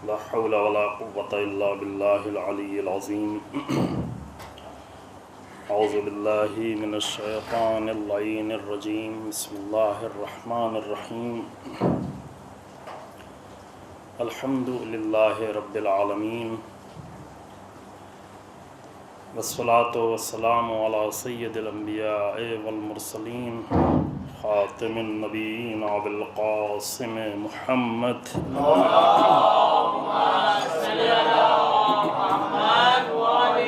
لا حول ولا قوة إلا بالله العلي العظيم. أعوذ بالله من الشيطان اللعين الرجيم. بسم الله الرحمن الرحيم. الحمد لله رب العالمين، والصلاة والسلام على سيد الأنبياء والمرسلين، خاتم النبيين أبي القاسم محمد. اللهم صل على محمد وآل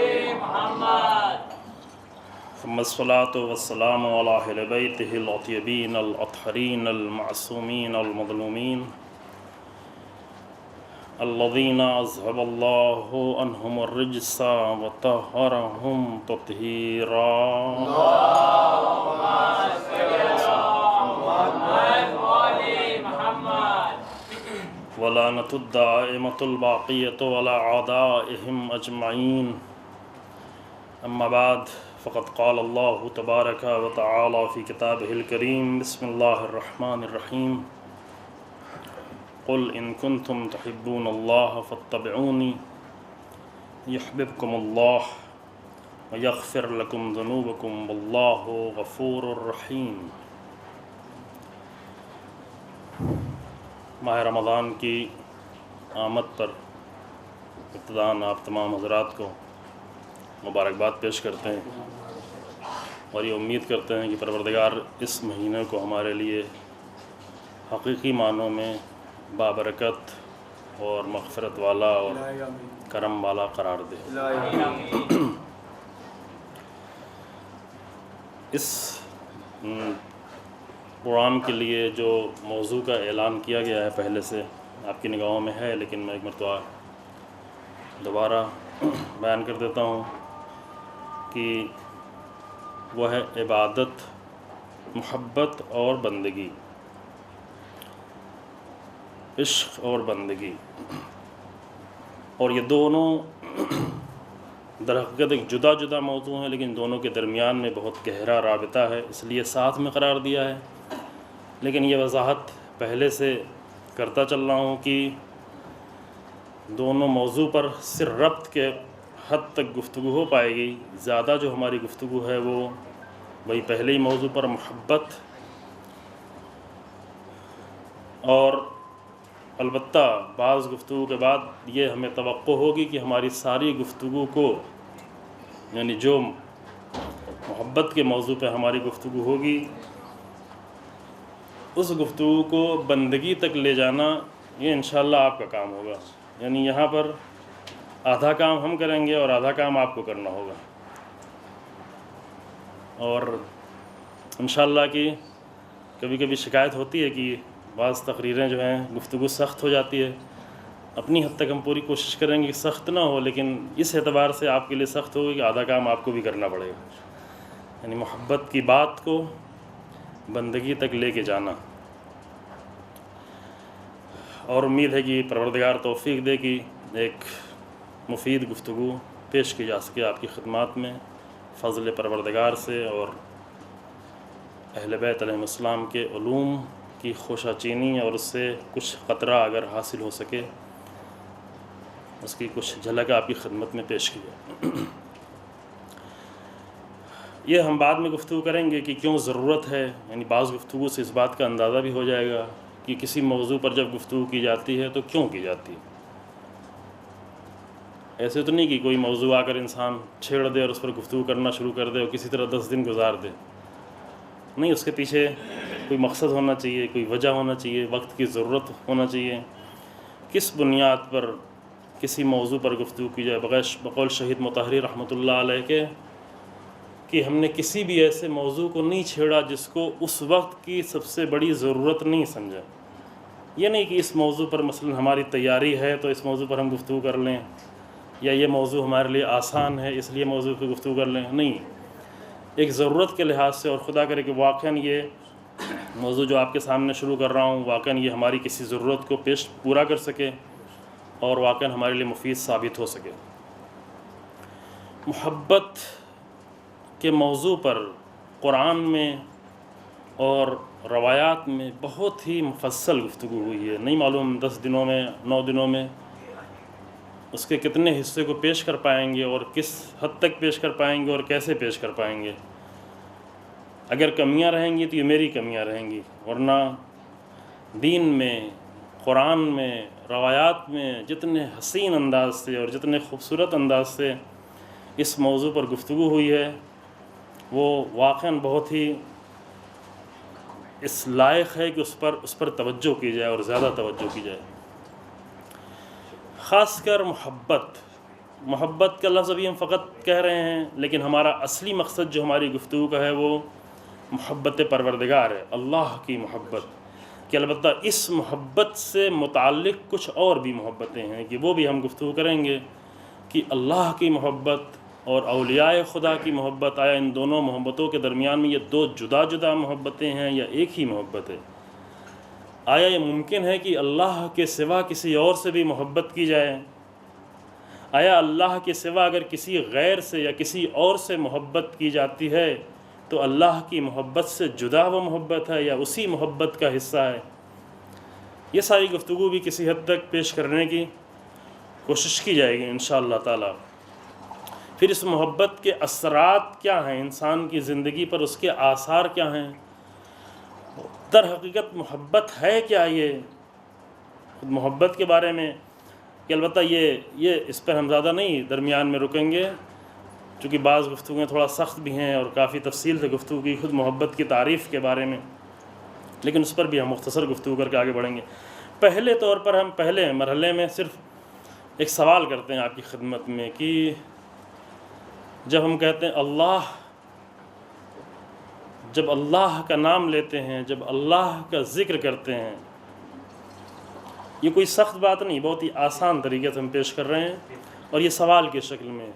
محمد. ثم الصلاة والسلام على أهل بيته الأطيبين الأطهرين المعصومين المظلومين الذين أذهب الله عنهم الرجس وطهرهم تطهيرا. اللهم صل على محمد وآل محمد. ولعنة الدائمة الباقية على أعدائهم أجمعين. أما بعد، فقد قال الله تبارك وتعالى في كتابه الكريم: بسم الله الرحمن الرحيم. قل إن كنتم تحبون الله فاتبعوني يحببكم الله ويغفر لكم ذنوبكم والله غفور رحيم. ماہ رمضان کی آمد پر ابتداً آپ تمام حضرات کو مبارکباد پیش کرتے ہیں اور یہ امید کرتے ہیں کہ پروردگار اس مہینے کو ہمارے لیے حقیقی معنوں میں بابرکت اور مغفرت والا اور کرم والا قرار دے۔ اس پروگرام کے لیے جو موضوع کا اعلان کیا گیا ہے پہلے سے آپ کی نگاہوں میں ہے، لیکن میں ایک مرتبہ دوبارہ بیان کر دیتا ہوں کہ وہ ہے عبادت، محبت اور بندگی، عشق اور بندگی۔ اور یہ دونوں در حقیقت ایک جدا جدا موضوع ہیں، لیکن دونوں کے درمیان میں بہت گہرا رابطہ ہے، اس لیے ساتھ میں قرار دیا ہے۔ لیکن یہ وضاحت پہلے سے کرتا چل رہا ہوں کہ دونوں موضوع پر صرف ربط کے حد تک گفتگو ہو پائے گی۔ زیادہ جو ہماری گفتگو ہے وہ وہی پہلے ہی موضوع پر محبت، اور البتہ بعض گفتگو کے بعد یہ ہمیں توقع ہوگی کہ ہماری ساری گفتگو کو، یعنی جو محبت کے موضوع پہ ہماری گفتگو ہوگی، اس گفتگو کو بندگی تک لے جانا یہ انشاءاللہ آپ کا کام ہوگا۔ یعنی یہاں پر آدھا کام ہم کریں گے اور آدھا کام آپ کو کرنا ہوگا۔ اور انشاءاللہ کہ کبھی کبھی شکایت ہوتی ہے کہ بعض تقریریں جو ہیں گفتگو سخت ہو جاتی ہے۔ اپنی حد تک ہم پوری کوشش کریں گے کہ سخت نہ ہو، لیکن اس اعتبار سے آپ کے لیے سخت ہوگی کہ آدھا کام آپ کو بھی کرنا پڑے گا، یعنی محبت کی بات کو بندگی تک لے کے جانا۔ اور امید ہے کہ پروردگار توفیق دے کہ ایک مفید گفتگو پیش کی جا سکے آپ کی خدمات میں، فضل پروردگار سے اور اہل بیت علیہ السلام کے علوم کی خوشہ چینی، اور اس سے کچھ قطرہ اگر حاصل ہو سکے اس کی کچھ جھلک آپ کی خدمت میں پیش کی جائے۔ یہ ہم بعد میں گفتگو کریں گے کہ کیوں ضرورت ہے، یعنی بعض گفتگو سے اس بات کا اندازہ بھی ہو جائے گا کہ کسی موضوع پر جب گفتگو کی جاتی ہے تو کیوں کی جاتی ہے۔ ایسے تو نہیں کہ کوئی موضوع آ کر انسان چھیڑ دے اور اس پر گفتگو کرنا شروع کر دے اور کسی طرح 10 دن گزار دے، نہیں، اس کے پیچھے کوئی مقصد ہونا چاہیے، کوئی وجہ ہونا چاہیے، وقت کی ضرورت ہونا چاہیے۔ کس بنیاد پر کسی موضوع پر گفتگو کی جائے؟ بقول شہید مطہری رحمۃ اللہ علیہ کے کہ ہم نے کسی بھی ایسے موضوع کو نہیں چھیڑا جس کو اس وقت کی سب سے بڑی ضرورت نہیں سمجھا۔ یہ نہیں کہ اس موضوع پر مثلا ہماری تیاری ہے تو اس موضوع پر ہم گفتگو کر لیں، یا یہ موضوع ہمارے لیے آسان ہے اس لیے موضوع پہ گفتگو کر لیں، نہیں، ایک ضرورت کے لحاظ سے، اور خدا کرے کہ واقعاً یہ موضوع جو آپ کے سامنے شروع کر رہا ہوں واقعاً یہ ہماری کسی ضرورت کو پورا کر سکے اور واقعاً ہمارے لیے مفید ثابت ہو سکے۔ محبت کے موضوع پر قرآن میں اور روایات میں بہت ہی مفصل گفتگو ہوئی ہے، نہیں معلوم 10 دنوں میں 9 دنوں میں اس کے کتنے حصے کو پیش کر پائیں گے اور کس حد تک پیش کر پائیں گے اور کیسے پیش کر پائیں گے. اگر کمیاں رہیں گی تو یہ میری کمیاں رہیں گی، ورنہ دین میں، قرآن میں، روایات میں جتنے حسین انداز سے اور جتنے خوبصورت انداز سے اس موضوع پر گفتگو ہوئی ہے وہ واقعاً بہت ہی اس لائق ہے کہ اس پر توجہ کی جائے اور زیادہ توجہ کی جائے. خاص کر محبت کا لفظ ابھی ہم فقط کہہ رہے ہیں، لیکن ہمارا اصلی مقصد جو ہماری گفتگو کا ہے وہ محبت پروردگار ہے، اللہ کی محبت. کہ البتہ اس محبت سے متعلق کچھ اور بھی محبتیں ہیں کہ وہ بھی ہم گفتگو کریں گے کہ اللہ کی محبت اور اولیاء خدا کی محبت، آیا ان دونوں محبتوں کے درمیان میں یہ دو جدا جدا محبتیں ہیں یا ایک ہی محبت ہے؟ آیا یہ ممکن ہے کہ اللہ کے سوا کسی اور سے بھی محبت کی جائے؟ آیا اللہ کے سوا اگر کسی غیر سے یا کسی اور سے محبت کی جاتی ہے تو اللہ کی محبت سے جدا وہ محبت ہے یا اسی محبت کا حصہ ہے؟ یہ ساری گفتگو بھی کسی حد تک پیش کرنے کی کوشش کی جائے گی انشاءاللہ تعالی. پھر اس محبت کے اثرات کیا ہیں انسان کی زندگی پر، اس کے آثار کیا ہیں، در حقیقت محبت ہے کیا؟ یہ خود محبت کے بارے میں کہ البتہ یہ اس پر ہم زیادہ نہیں درمیان میں رکیں گے، چونکہ بعض گفتگویں تھوڑا سخت بھی ہیں اور کافی تفصیل سے گفتگو کی خود محبت کی تعریف کے بارے میں، لیکن اس پر بھی ہم مختصر گفتگو کر کے آگے بڑھیں گے. پہلے طور پر ہم پہلے مرحلے میں صرف ایک سوال کرتے ہیں آپ کی خدمت میں کہ جب ہم کہتے ہیں جب اللہ کا نام لیتے ہیں، جب اللہ کا ذکر کرتے ہیں، یہ کوئی سخت بات نہیں، بہت ہی آسان طریقے سے ہم پیش کر رہے ہیں اور یہ سوال کی شکل میں.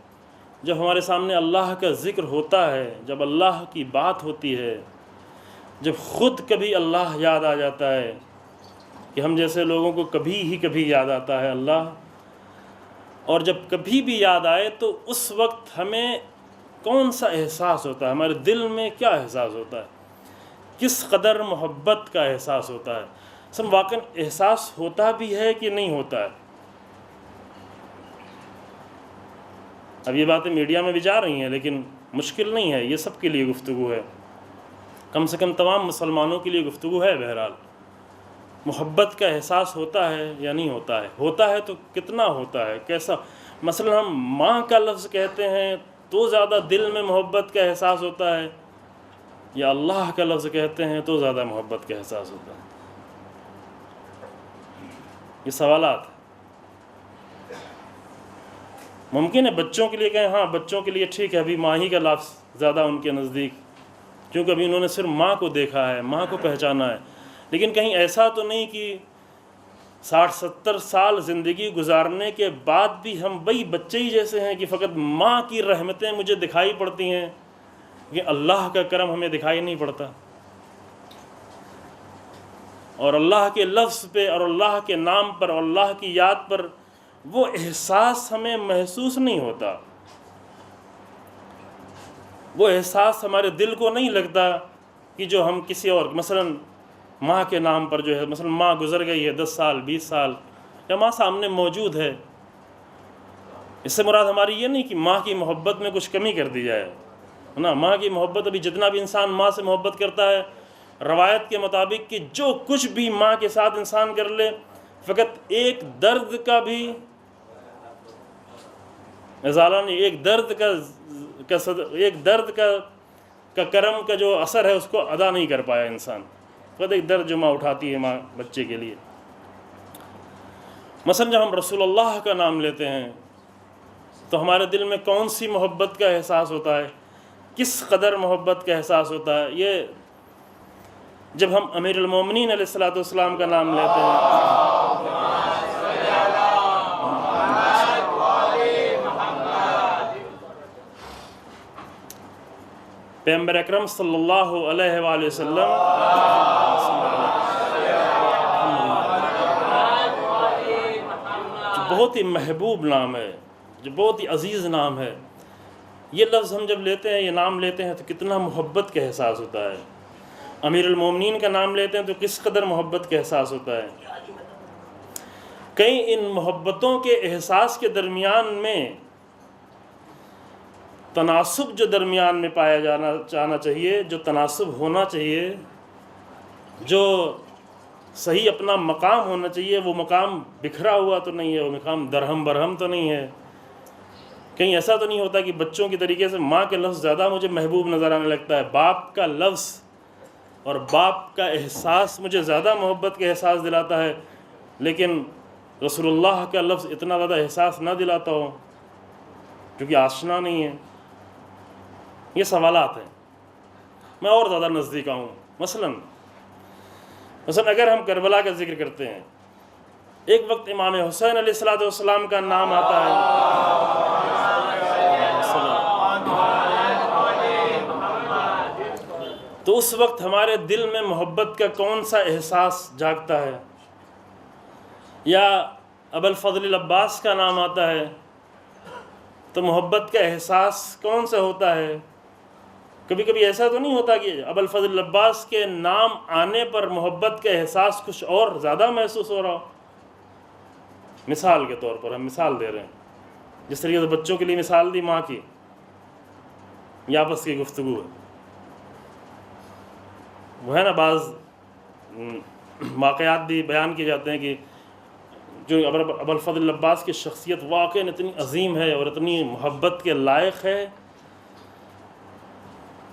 جب ہمارے سامنے اللہ کا ذکر ہوتا ہے، جب اللہ کی بات ہوتی ہے، جب خود کبھی اللہ یاد آ جاتا ہے کہ ہم جیسے لوگوں کو کبھی یاد آتا ہے اللہ، اور جب کبھی بھی یاد آئے تو اس وقت ہمیں کون سا احساس ہوتا ہے، ہمارے دل میں کیا احساس ہوتا ہے، کس قدر محبت کا احساس ہوتا ہے. سب واقعاً احساس ہوتا بھی ہے کہ نہیں ہوتا ہے؟ اب یہ باتیں میڈیا میں بھی جا رہی ہیں لیکن مشکل نہیں ہے، یہ سب کے لیے گفتگو ہے، کم سے کم تمام مسلمانوں کے لیے گفتگو ہے. بہرحال محبت کا احساس ہوتا ہے یا نہیں ہوتا ہے؟ ہوتا ہے تو کتنا ہوتا ہے، کیسا؟ مثلا ہم ماں کا لفظ کہتے ہیں تو زیادہ دل میں محبت کا احساس ہوتا ہے، یا اللہ کا لفظ کہتے ہیں تو زیادہ محبت کا احساس ہوتا ہے؟ یہ سوالات ممکن ہے بچوں کے لیے کہیں ہاں بچوں کے لیے ٹھیک ہے، ابھی ماں ہی کا لفظ زیادہ ان کے نزدیک، کیونکہ ابھی انہوں نے صرف ماں کو دیکھا ہے، ماں کو پہچانا ہے. لیکن کہیں ایسا تو نہیں کہ 60-70 سال زندگی گزارنے کے بعد بھی ہم وہی بچے ہی جیسے ہیں کہ فقط ماں کی رحمتیں مجھے دکھائی پڑتی ہیں کہ اللہ کا کرم ہمیں دکھائی نہیں پڑتا، اور اللہ کے لفظ پہ اور اللہ کے نام پر اور اللہ کی یاد پر وہ احساس ہمیں محسوس نہیں ہوتا، وہ احساس ہمارے دل کو نہیں لگتا کہ جو ہم کسی اور مثلا ماں کے نام پر جو ہے، مثلا ماں گزر گئی ہے 10 سال 20 سال، یا ماں سامنے موجود ہے، اس سے مراد ہماری یہ نہیں کہ ماں کی محبت میں کچھ کمی کر دی جائے نا. ماں کی محبت ابھی جتنا بھی انسان ماں سے محبت کرتا ہے روایت کے مطابق کہ جو کچھ بھی ماں کے ساتھ انسان کر لے، فقط ایک درد کا بھی ازالہ نہیں، ایک درد کا کرم کا جو اثر ہے اس کو ادا نہیں کر پایا انسان، فقط ایک درد جو ماں اٹھاتی ہے ماں بچے کے لیے. مثلا جب ہم رسول اللہ کا نام لیتے ہیں تو ہمارے دل میں کون سی محبت کا احساس ہوتا ہے، کس قدر محبت کا احساس ہوتا ہے. یہ جب ہم امیر المومنین علیہ الصلوۃ والسلام کا نام لیتے ہیں، پیغمبر اکرم صلی اللہ علیہ وآلہ وسلم جو بہت ہی محبوب نام ہے، جو بہت ہی عزیز نام ہے، یہ لفظ ہم جب لیتے ہیں، یہ نام لیتے ہیں تو کتنا محبت کا احساس ہوتا ہے. امیر المومنین کا نام لیتے ہیں تو کس قدر محبت کا احساس ہوتا ہے. کہیں ان محبتوں کے احساس کے درمیان میں تناسب جو درمیان میں پایا جانا چاہیے، جو تناسب ہونا چاہیے، جو صحیح اپنا مقام ہونا چاہیے، وہ مقام بکھرا ہوا تو نہیں ہے، وہ مقام درہم برہم تو نہیں ہے. کہیں ایسا تو نہیں ہوتا کہ بچوں کی طریقے سے ماں کے لفظ زیادہ مجھے محبوب نظر آنے لگتا ہے، باپ کا لفظ اور باپ کا احساس مجھے زیادہ محبت کا احساس دلاتا ہے، لیکن رسول اللہ کا لفظ اتنا زیادہ احساس نہ دلاتا ہو کیونکہ آشنا نہیں ہے. یہ سوالات ہیں. میں اور زیادہ نزدیک آؤں. مثلا اگر ہم کربلا کا ذکر کرتے ہیں، ایک وقت امام حسین علیہ السلام کا نام آتا ہے، تو اس وقت ہمارے دل میں محبت کا کون سا احساس جاگتا ہے؟ یا ابو الفضل العباس کا نام آتا ہے تو محبت کا احساس کون سا ہوتا ہے؟ کبھی کبھی ایسا تو نہیں ہوتا کہ ابو الفضل العباس کے نام آنے پر محبت کا احساس کچھ اور زیادہ محسوس ہو رہا ہو؟ مثال کے طور پر ہم مثال دے رہے ہیں، جس طریقے سے بچوں کے لیے مثال دی ماں کی، یہ آپس کی گفتگو ہے. وہ ہے نا، بعض واقعات بھی بیان کیے جاتے ہیں کہ جو ابو الفضل العباس کی شخصیت واقعاً اتنی عظیم ہے اور اتنی محبت کے لائق ہے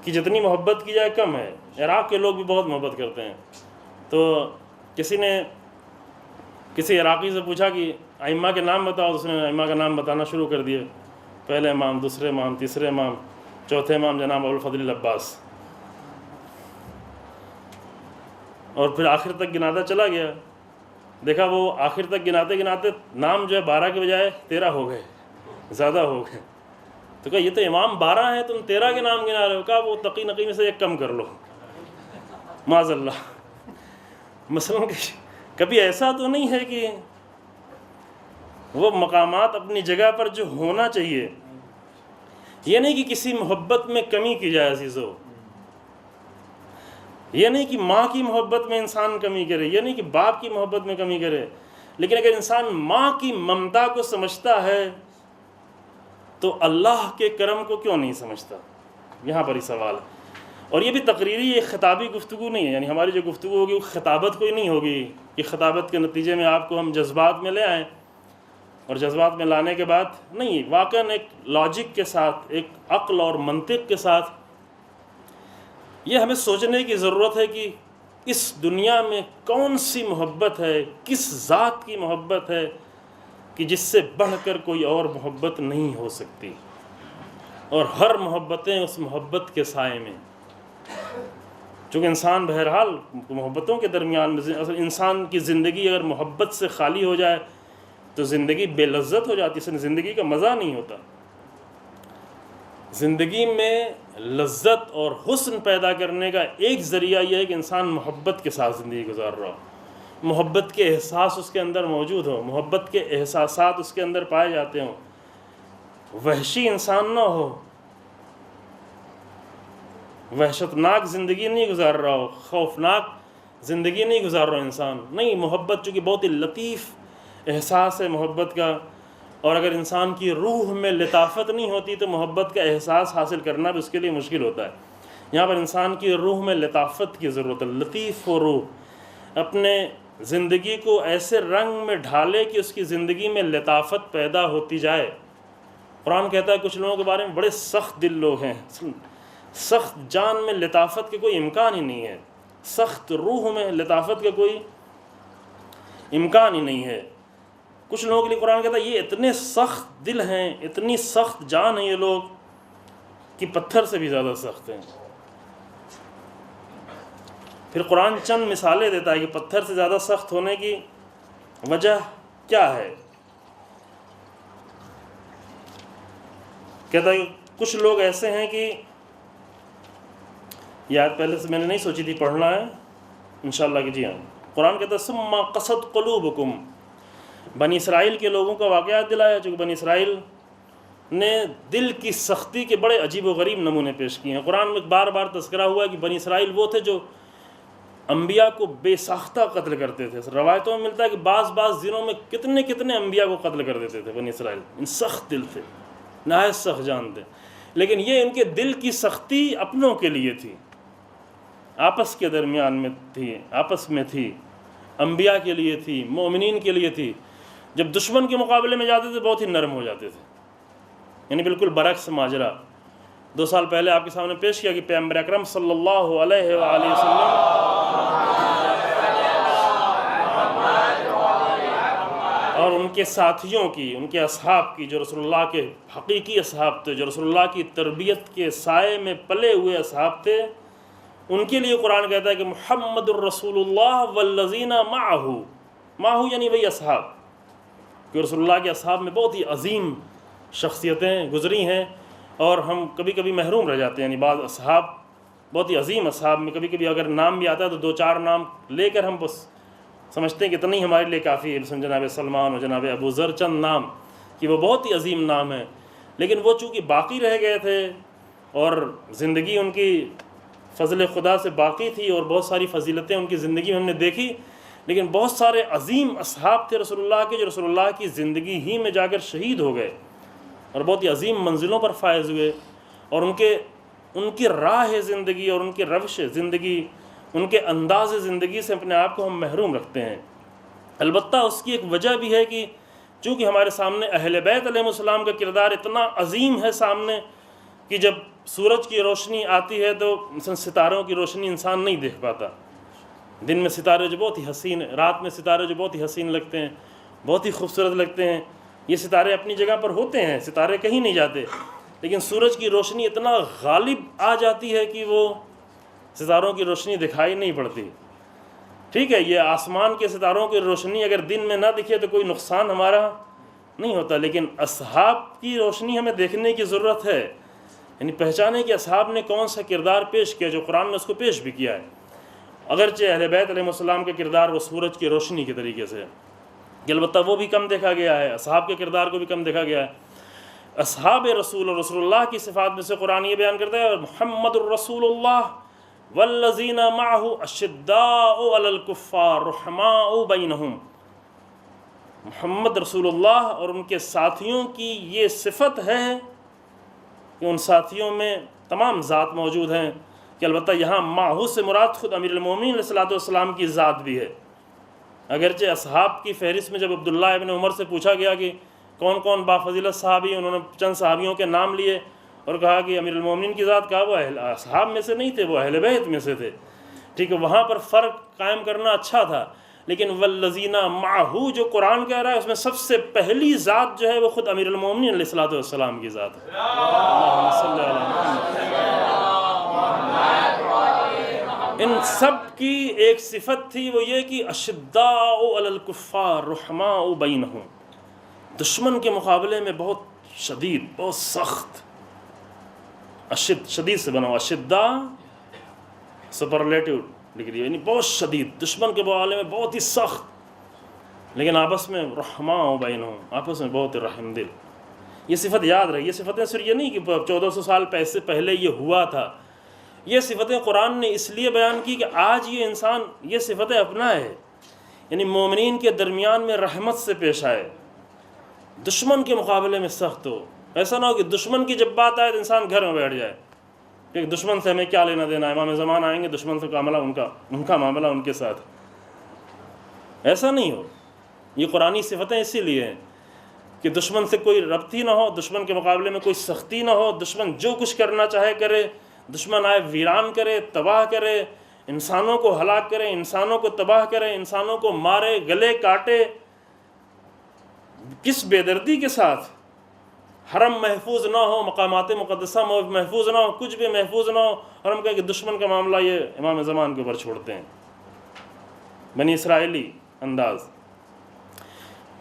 کہ جتنی محبت کی جائے کم ہے. عراق کے لوگ بھی بہت محبت کرتے ہیں. تو کسی نے کسی عراقی سے پوچھا کہ ائمہ کے نام بتاؤ، اس نے ائمہ کا نام بتانا شروع کر دیے، پہلے امام، دوسرے امام، تیسرے امام، چوتھے امام جناب ابو الفضل العباس، اور پھر آخر تک گناتا چلا گیا. دیکھا وہ آخر تک گناتے گناتے نام جو ہے 12 کے بجائے 13 ہو گئے، زیادہ ہو گئے. تو کہا یہ تو امام 12 ہیں، تم 13 کے نام گنا رہے ہو. کہا وہ تقی نقی میں سے ایک کم کر لو، معاذ اللہ. مثلا کبھی ایسا تو نہیں ہے کہ وہ مقامات اپنی جگہ پر جو ہونا چاہیے، یہ نہیں کہ کسی محبت میں کمی کی جائے عزیزو، یہ نہیں کہ ماں کی محبت میں انسان کمی کرے، یہ نہیں کہ باپ کی محبت میں کمی کرے، لیکن اگر انسان ماں کی ممتا کو سمجھتا ہے تو اللہ کے کرم کو کیوں نہیں سمجھتا؟ یہاں پر ہی سوال ہے. اور یہ بھی تقریری، یہ خطابی گفتگو نہیں ہے، یعنی ہماری جو گفتگو ہوگی وہ خطابت کوئی نہیں ہوگی کہ خطابت کے نتیجے میں آپ کو ہم جذبات میں لے آئیں اور جذبات میں لانے کے بعد نہیں، واقعاً ایک لاجک کے ساتھ، ایک عقل اور منطق کے ساتھ یہ ہمیں سوچنے کی ضرورت ہے کہ اس دنیا میں کون سی محبت ہے، کس ذات کی محبت ہے کہ جس سے بڑھ کر کوئی اور محبت نہیں ہو سکتی، اور ہر محبتیں اس محبت کے سائے میں. چونکہ انسان بہرحال محبتوں کے درمیان میں، اصل انسان کی زندگی اگر محبت سے خالی ہو جائے تو زندگی بے لذت ہو جاتی ہے، زندگی کا مزہ نہیں ہوتا. زندگی میں لذت اور حسن پیدا کرنے کا ایک ذریعہ یہ ہے کہ انسان محبت کے ساتھ زندگی گزار رہا ہو، محبت کے احساس اس کے اندر موجود ہو، محبت کے احساسات اس کے اندر پائے جاتے ہوں، وحشی انسان نہ ہو، وحشتناک زندگی نہیں گزار رہا ہو، خوفناک زندگی نہیں گزار رہا انسان. نہیں، محبت چونکہ بہت ہی لطیف احساس ہے محبت کا، اور اگر انسان کی روح میں لطافت نہیں ہوتی تو محبت کا احساس حاصل کرنا بھی اس کے لیے مشکل ہوتا ہے. یہاں پر انسان کی روح میں لطافت کی ضرورت ہے. لطیف و روح اپنے زندگی کو ایسے رنگ میں ڈھالے کہ اس کی زندگی میں لطافت پیدا ہوتی جائے. قرآن کہتا ہے کچھ لوگوں کے بارے میں بڑے سخت دل لوگ ہیں، سخت جان میں لطافت کے کوئی امکان ہی نہیں ہے، سخت روح میں لطافت کا کوئی امکان ہی نہیں ہے. کچھ لوگوں کے لیے قرآن کہتا ہے یہ اتنے سخت دل ہیں، اتنی سخت جان ہیں یہ لوگ کہ پتھر سے بھی زیادہ سخت ہیں. پھر قرآن چند مثالیں دیتا ہے کہ پتھر سے زیادہ سخت ہونے کی وجہ کیا ہے. کہتا ہے کہ کچھ لوگ ایسے ہیں کہ یاد پہلے سے میں نے نہیں سوچی تھی پڑھنا ہے انشاءاللہ کہ جی ہاں. قرآن کہتا ہے ثم قست قلوبکم، بنی اسرائیل کے لوگوں کا واقعات دلایا، چونکہ بنی اسرائیل نے دل کی سختی کے بڑے عجیب و غریب نمونے پیش کیے ہیں. قرآن میں بار بار تذکرہ ہوا ہے کہ بنی اسرائیل وہ تھے جو انبیاء کو بے ساختہ قتل کرتے تھے. روایتوں میں ملتا ہے کہ بعض دنوں میں کتنے انبیاء کو قتل کر دیتے تھے بنی اسرائیل. ان سخت دل تھے, نہایت سخت جان تھے. لیکن یہ ان کے دل کی سختی اپنوں کے لیے تھی, آپس کے درمیان میں تھی, آپس میں تھی, انبیاء کے لیے تھی, مومنین کے لیے تھی. جب دشمن کے مقابلے میں جاتے تھے بہت ہی نرم ہو جاتے تھے. یعنی بالکل برعکس ماجرا 2 سال پہلے آپ کے سامنے پیش کیا کہ پیغمبر اکرم صلی اللہ علیہ وآلہ وسلم اور ان کے ساتھیوں کی, ان کے اصحاب کی, جو رسول اللہ کے حقیقی اصحاب تھے, جو رسول اللہ کی تربیت کے سائے میں پلے ہوئے اصحاب تھے, ان کے لیے قرآن کہتا ہے کہ محمد الرسول اللہ والذین معہ یعنی وہی اصحاب, کہ رسول اللہ کے اصحاب میں بہت ہی عظیم شخصیتیں گزری ہیں, اور ہم کبھی کبھی محروم رہ جاتے ہیں. یعنی بعض اصحاب, بہت ہی عظیم اصحاب میں کبھی کبھی اگر نام بھی آتا ہے تو 2-4 نام لے کر ہم بس سمجھتے ہیں کہ اتنا ہی ہمارے لیے کافی ہے. مثلا جناب سلمان اور جناب ابو ذر, چند نام کہ وہ بہت ہی عظیم نام ہیں, لیکن وہ چونکہ باقی رہ گئے تھے اور زندگی ان کی فضل خدا سے باقی تھی, اور بہت ساری فضیلتیں ان کی زندگی میں ہم نے دیکھی. لیکن بہت سارے عظیم اصحاب تھے رسول اللہ کے, جو رسول اللہ کی زندگی ہی میں جا کر شہید ہو گئے اور بہت ہی عظیم منزلوں پر فائز ہوئے, اور ان کی راہ زندگی اور ان کی روش زندگی, ان کے انداز زندگی سے اپنے آپ کو ہم محروم رکھتے ہیں. البتہ اس کی ایک وجہ بھی ہے کہ چونکہ ہمارے سامنے اہل بیت علیہ السلام کا کردار اتنا عظیم ہے سامنے, کہ جب سورج کی روشنی آتی ہے تو مثلا ستاروں کی روشنی انسان نہیں دیکھ پاتا. دن میں ستارے جو بہت ہی حسین, رات میں ستارے جو بہت ہی حسین لگتے ہیں, بہت ہی خوبصورت لگتے ہیں, یہ ستارے اپنی جگہ پر ہوتے ہیں, ستارے کہیں نہیں جاتے, لیکن سورج کی روشنی اتنا غالب آ جاتی ہے کہ وہ ستاروں کی روشنی دکھائی نہیں پڑتی. ٹھیک ہے, یہ آسمان کے ستاروں کی روشنی اگر دن میں نہ دکھے تو کوئی نقصان ہمارا نہیں ہوتا, لیکن اصحاب کی روشنی ہمیں دیکھنے کی ضرورت ہے. یعنی پہچانے کہ اصحاب نے کون سا کردار پیش کیا, جو قرآن نے اس کو پیش بھی کیا ہے. اگرچہ اہل بیت علیہ السلام کا کردار وہ سورج کی روشنی کے طریقے سے, کہ البتہ وہ بھی کم دیکھا گیا ہے, اصحاب کے کردار کو بھی کم دیکھا گیا ہے. اصحاب رسول اور رسول اللہ کی صفات میں سے قرآن یہ بیان کرتا ہے محمد الرسول اللہ والذین معہ اشداء علی الکفار رحماء بینہم. محمد رسول اللہ اور ان کے ساتھیوں کی یہ صفت ہے کہ ان ساتھیوں میں تمام ذات موجود ہیں, کہ البتہ یہاں معہ سے مراد خود امیر المومنین علیہ السلام کی ذات بھی ہے. اگرچہ اصحاب کی فہرست میں جب عبداللہ ابن عمر سے پوچھا گیا کہ کون کون بافضیلت صحابی, انہوں نے چند صحابیوں کے نام لیے اور کہا کہ امیر المومنین کی ذات, کہا وہ اصحاب میں سے نہیں تھے, وہ اہل بیت میں سے تھے. ٹھیک ہے, وہاں پر فرق قائم کرنا اچھا تھا. لیکن والذین معہ جو قرآن کہہ رہا ہے اس میں سب سے پہلی ذات جو ہے وہ خود امیر المومنین علیہ السلام کی ذات ہے. اللہم صلی علی محمد. ان سب کی ایک صفت تھی, وہ یہ کہ اشداء علی الکفار رحماء بینہم, دشمن کے مقابلے میں بہت شدید, بہت سخت. شدید سے بنا, اشداء سپرلیٹیو ڈگری, یعنی بہت شدید, دشمن کے مقابلے میں بہت ہی سخت, لیکن آپس میں رحماء بینہم, آپس میں بہت رحم دل. یہ صفت یاد رہی. یہ صفتیں صرف یہ نہیں کہ 1400 سال پہلے یہ ہوا تھا, یہ صفتیں قرآن نے اس لیے بیان کی کہ آج یہ انسان یہ صفتیں اپنائے, یعنی مومنین کے درمیان میں رحمت سے پیش آئے, دشمن کے مقابلے میں سخت ہو. ایسا نہ ہو کہ دشمن کی جب بات آئے تو انسان گھر میں بیٹھ جائے کہ دشمن سے ہمیں کیا لینا دینا, امام زمان آئیں گے, دشمن سے معاملہ ان کا معاملہ ان کے ساتھ. ایسا نہیں ہو. یہ قرآنی صفتیں اسی لیے ہیں کہ دشمن سے کوئی ربط ہی نہ ہو, دشمن کے مقابلے میں کوئی سختی نہ ہو, دشمن جو کچھ کرنا چاہے کرے, دشمن آئے ویران کرے, تباہ کرے, انسانوں کو ہلاک کرے, انسانوں کو تباہ کرے, انسانوں کو مارے, گلے کاٹے, کس بے دردی کے ساتھ. حرم محفوظ نہ ہو, مقامات مقدسہ محفوظ نہ ہو, کچھ بھی محفوظ نہ ہو, اور ہم کہیں کہ دشمن کا معاملہ یہ امام زمان کے اوپر چھوڑتے ہیں. بنی اسرائیلی انداز.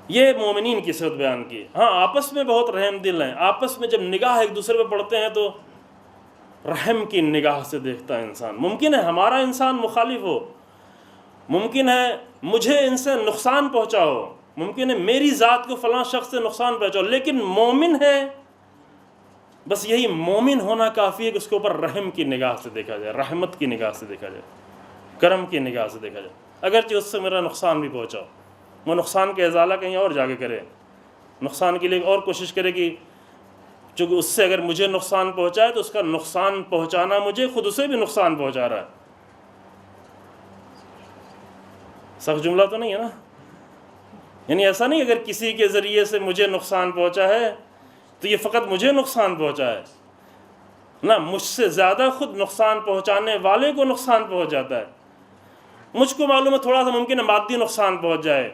یہ مومنین کی صفت بیان کی. ہاں, آپس میں بہت رحم دل ہیں, آپس میں جب نگاہ ایک دوسرے پہ پڑتے ہیں تو رحم کی نگاہ سے دیکھتا ہے انسان. ممکن ہے ہمارا انسان مخالف ہو, ممکن ہے مجھے ان سے نقصان پہنچا ہو, ممکن ہے میری ذات کو فلاں شخص سے نقصان پہنچا ہو, لیکن مومن ہے, بس یہی مومن ہونا کافی ہے کہ اس کے اوپر رحم کی نگاہ سے دیکھا جائے, رحمت کی نگاہ سے دیکھا جائے. کرم کی نگاہ سے دیکھا جائے، اگرچہ اس سے میرا نقصان بھی پہنچا ہو، وہ نقصان کا ازالہ کہیں اور جا کے کرے، نقصان کے لیے اور کوشش کرے کہ چونکہ اس سے اگر مجھے نقصان پہنچا ہے تو اس کا نقصان پہنچانا مجھے خود اسے بھی نقصان پہنچا رہا ہے. سخت جملہ تو نہیں ہے نا؟ یعنی ایسا نہیں اگر کسی کے ذریعے سے مجھے نقصان پہنچا ہے تو یہ فقط مجھے نقصان پہنچا ہے، نہ، مجھ سے زیادہ خود نقصان پہنچانے والے کو نقصان پہنچ جاتا ہے. مجھ کو معلوم ہے تھوڑا سا ممکن ہے مادی نقصان پہنچ جائے،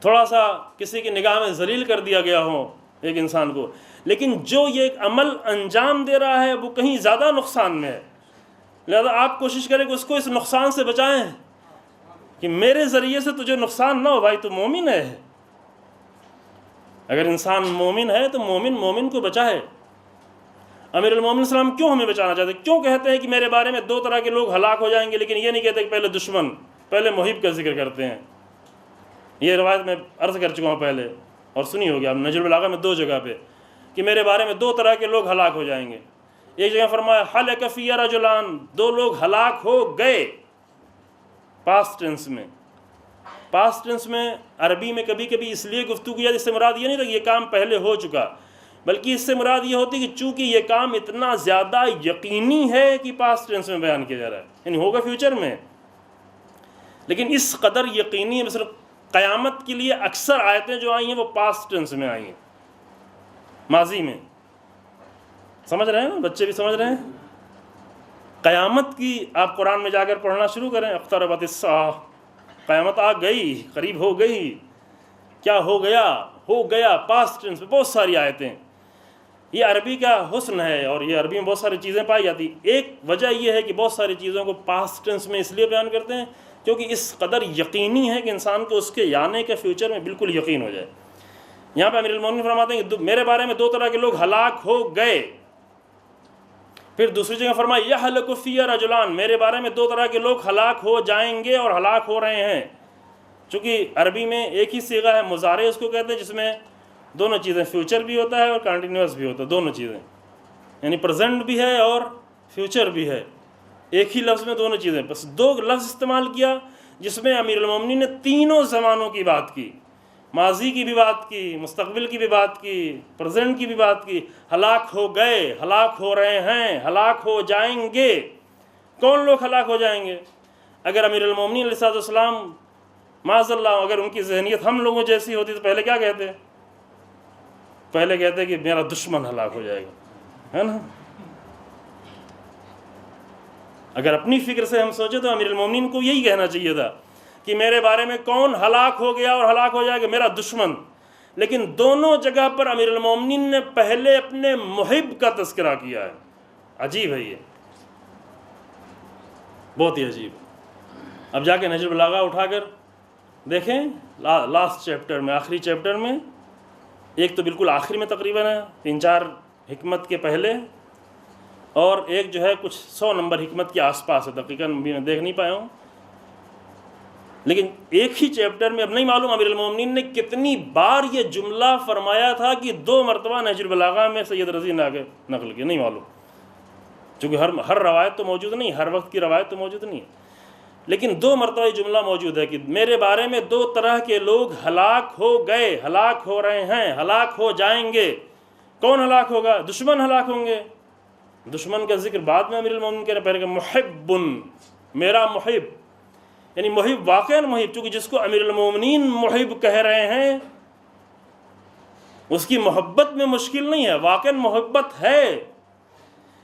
تھوڑا سا کسی کی نگاہ میں ذلیل کر دیا گیا ہو ایک انسان کو، لیکن جو یہ ایک عمل انجام دے رہا ہے وہ کہیں زیادہ نقصان میں ہے. لہذا آپ کوشش کریں کہ اس کو اس نقصان سے بچائیں کہ میرے ذریعے سے تجھے نقصان نہ ہو. بھائی تو مومن ہے، اگر انسان مومن ہے تو مومن کو بچائے. امیر المومنین السلام کیوں ہمیں بچانا چاہتے ہیں؟ کیوں کہتے ہیں کہ میرے بارے میں 2 طرح کے لوگ ہلاک ہو جائیں گے، لیکن یہ نہیں کہتے کہ پہلے دشمن، پہلے محب کا ذکر کرتے ہیں. یہ روایت میں عرض کر چکا ہوں پہلے اور سنی ہوگی آپ نہج البلاغہ میں 2 جگہ پہ کہ میرے بارے میں 2 طرح کے لوگ ہلاک ہو جائیں گے. ایک جگہ فرمایا حلق فی رجلان، 2 لوگ ہلاک ہو گئے، پاسٹ ٹینس میں عربی میں کبھی کبھی اس لیے گفتگو کی جاتی، اس سے مراد یہ نہیں تھا کہ یہ کام پہلے ہو چکا، بلکہ اس سے مراد یہ ہوتی کہ چونکہ یہ کام اتنا زیادہ یقینی ہے کہ پاسٹ ٹینس میں بیان کیا جا رہا ہے، یعنی ہوگا فیوچر میں، لیکن اس قدر یقینی ہے. مثلا قیامت کے لیے اکثر آیتیں جو آئی ہیں وہ پاسٹ ٹینس میں آئی ہیں، ماضی میں. سمجھ رہے ہیں نا؟ بچے بھی سمجھ رہے ہیں؟ قیامت کی آپ قرآن میں جا کر پڑھنا شروع کریں، اقتربت الساعہ، قیامت آ گئی، قریب ہو گئی. کیا ہو گیا پاسٹ ٹینس میں بہت ساری آیتیں. یہ عربی کا حسن ہے اور یہ عربی میں بہت ساری چیزیں پائی جاتی. ایک وجہ یہ ہے کہ بہت ساری چیزوں کو پاسٹ ٹینس میں اس لیے بیان کرتے ہیں کیونکہ اس قدر یقینی ہے کہ انسان کو اس کے آنے کے فیوچر میں بالکل یقین ہو جائے. یہاں پہ امیر المومنین فرماتے ہیں کہ میرے بارے میں 2 طرح کے لوگ ہلاک ہو گئے. پھر دوسری جگہ فرمایا یحلق فی رجلان، میرے بارے میں 2 طرح کے لوگ ہلاک ہو جائیں گے اور ہلاک ہو رہے ہیں. چونکہ عربی میں ایک ہی صیغہ ہے مضارع اس کو کہتے ہیں، جس میں دونوں چیزیں، فیوچر بھی ہوتا ہے اور کنٹینیوس بھی ہوتا ہے، دونوں چیزیں، یعنی پریزنٹ بھی ہے اور فیوچر بھی ہے، ایک ہی لفظ میں دونوں چیزیں. بس 2 لفظ استعمال کیا جس میں امیر المومنین نے تینوں زمانوں کی بات کی، ماضی کی بھی بات کی، مستقبل کی بھی بات کی، پریزنٹ کی بھی بات کی. ہلاک ہو گئے، ہلاک ہو رہے ہیں، ہلاک ہو جائیں گے. کون لوگ ہلاک ہو جائیں گے؟ اگر امیر المومنین علیہ السلام معاذ اللہ اگر ان کی ذہنیت ہم لوگوں جیسی ہوتی تو پہلے کیا کہتے؟ پہلے کہتے کہ میرا دشمن ہلاک ہو جائے گا، ہے نا؟ اگر اپنی فکر سے ہم سوچیں تو امیر المومنین کو یہی کہنا چاہیے تھا کہ میرے بارے میں کون ہلاک ہو گیا اور ہلاک ہو جائے گا؟ میرا دشمن. لیکن دونوں جگہ پر امیر المومنین نے پہلے اپنے محب کا تذکرہ کیا ہے. عجیب ہے یہ، بہت ہی عجیب. اب جا کے نہج البلاغہ اٹھا کر دیکھیں لاسٹ چیپٹر میں، آخری چیپٹر میں، ایک تو بالکل آخر میں تقریباً ہے 3-4 حکمت کے پہلے، اور ایک جو ہے کچھ 100 نمبر حکمت کے آس پاس ہے، دقیقاً بھی میں دیکھ نہیں پایا ہوں. لیکن ایک ہی چیپٹر میں، اب نہیں معلوم امیر المومنین نے کتنی بار یہ جملہ فرمایا تھا کہ 2 مرتبہ نہج البلاغہ میں سید رضی نے آگے نقل کیا، نہیں معلوم، چونکہ ہر روایت تو موجود نہیں، ہر وقت کی روایت تو موجود نہیں ہے، لیکن 2 مرتبہ یہ جملہ موجود ہے کہ میرے بارے میں 2 طرح کے لوگ ہلاک ہو گئے، ہلاک ہو رہے ہیں، ہلاک ہو جائیں گے. کون ہلاک ہوگا؟ دشمن ہلاک ہوں گے. دشمن کا ذکر بعد میں امیر المومنین کہہ رہے ہیں، پہلے کہ محب، میرا محب، یعنی محب واقعاً محب، چونکہ جس کو امیر المومنین محب کہہ رہے ہیں اس کی محبت میں مشکل نہیں ہے، واقعاً محبت ہے،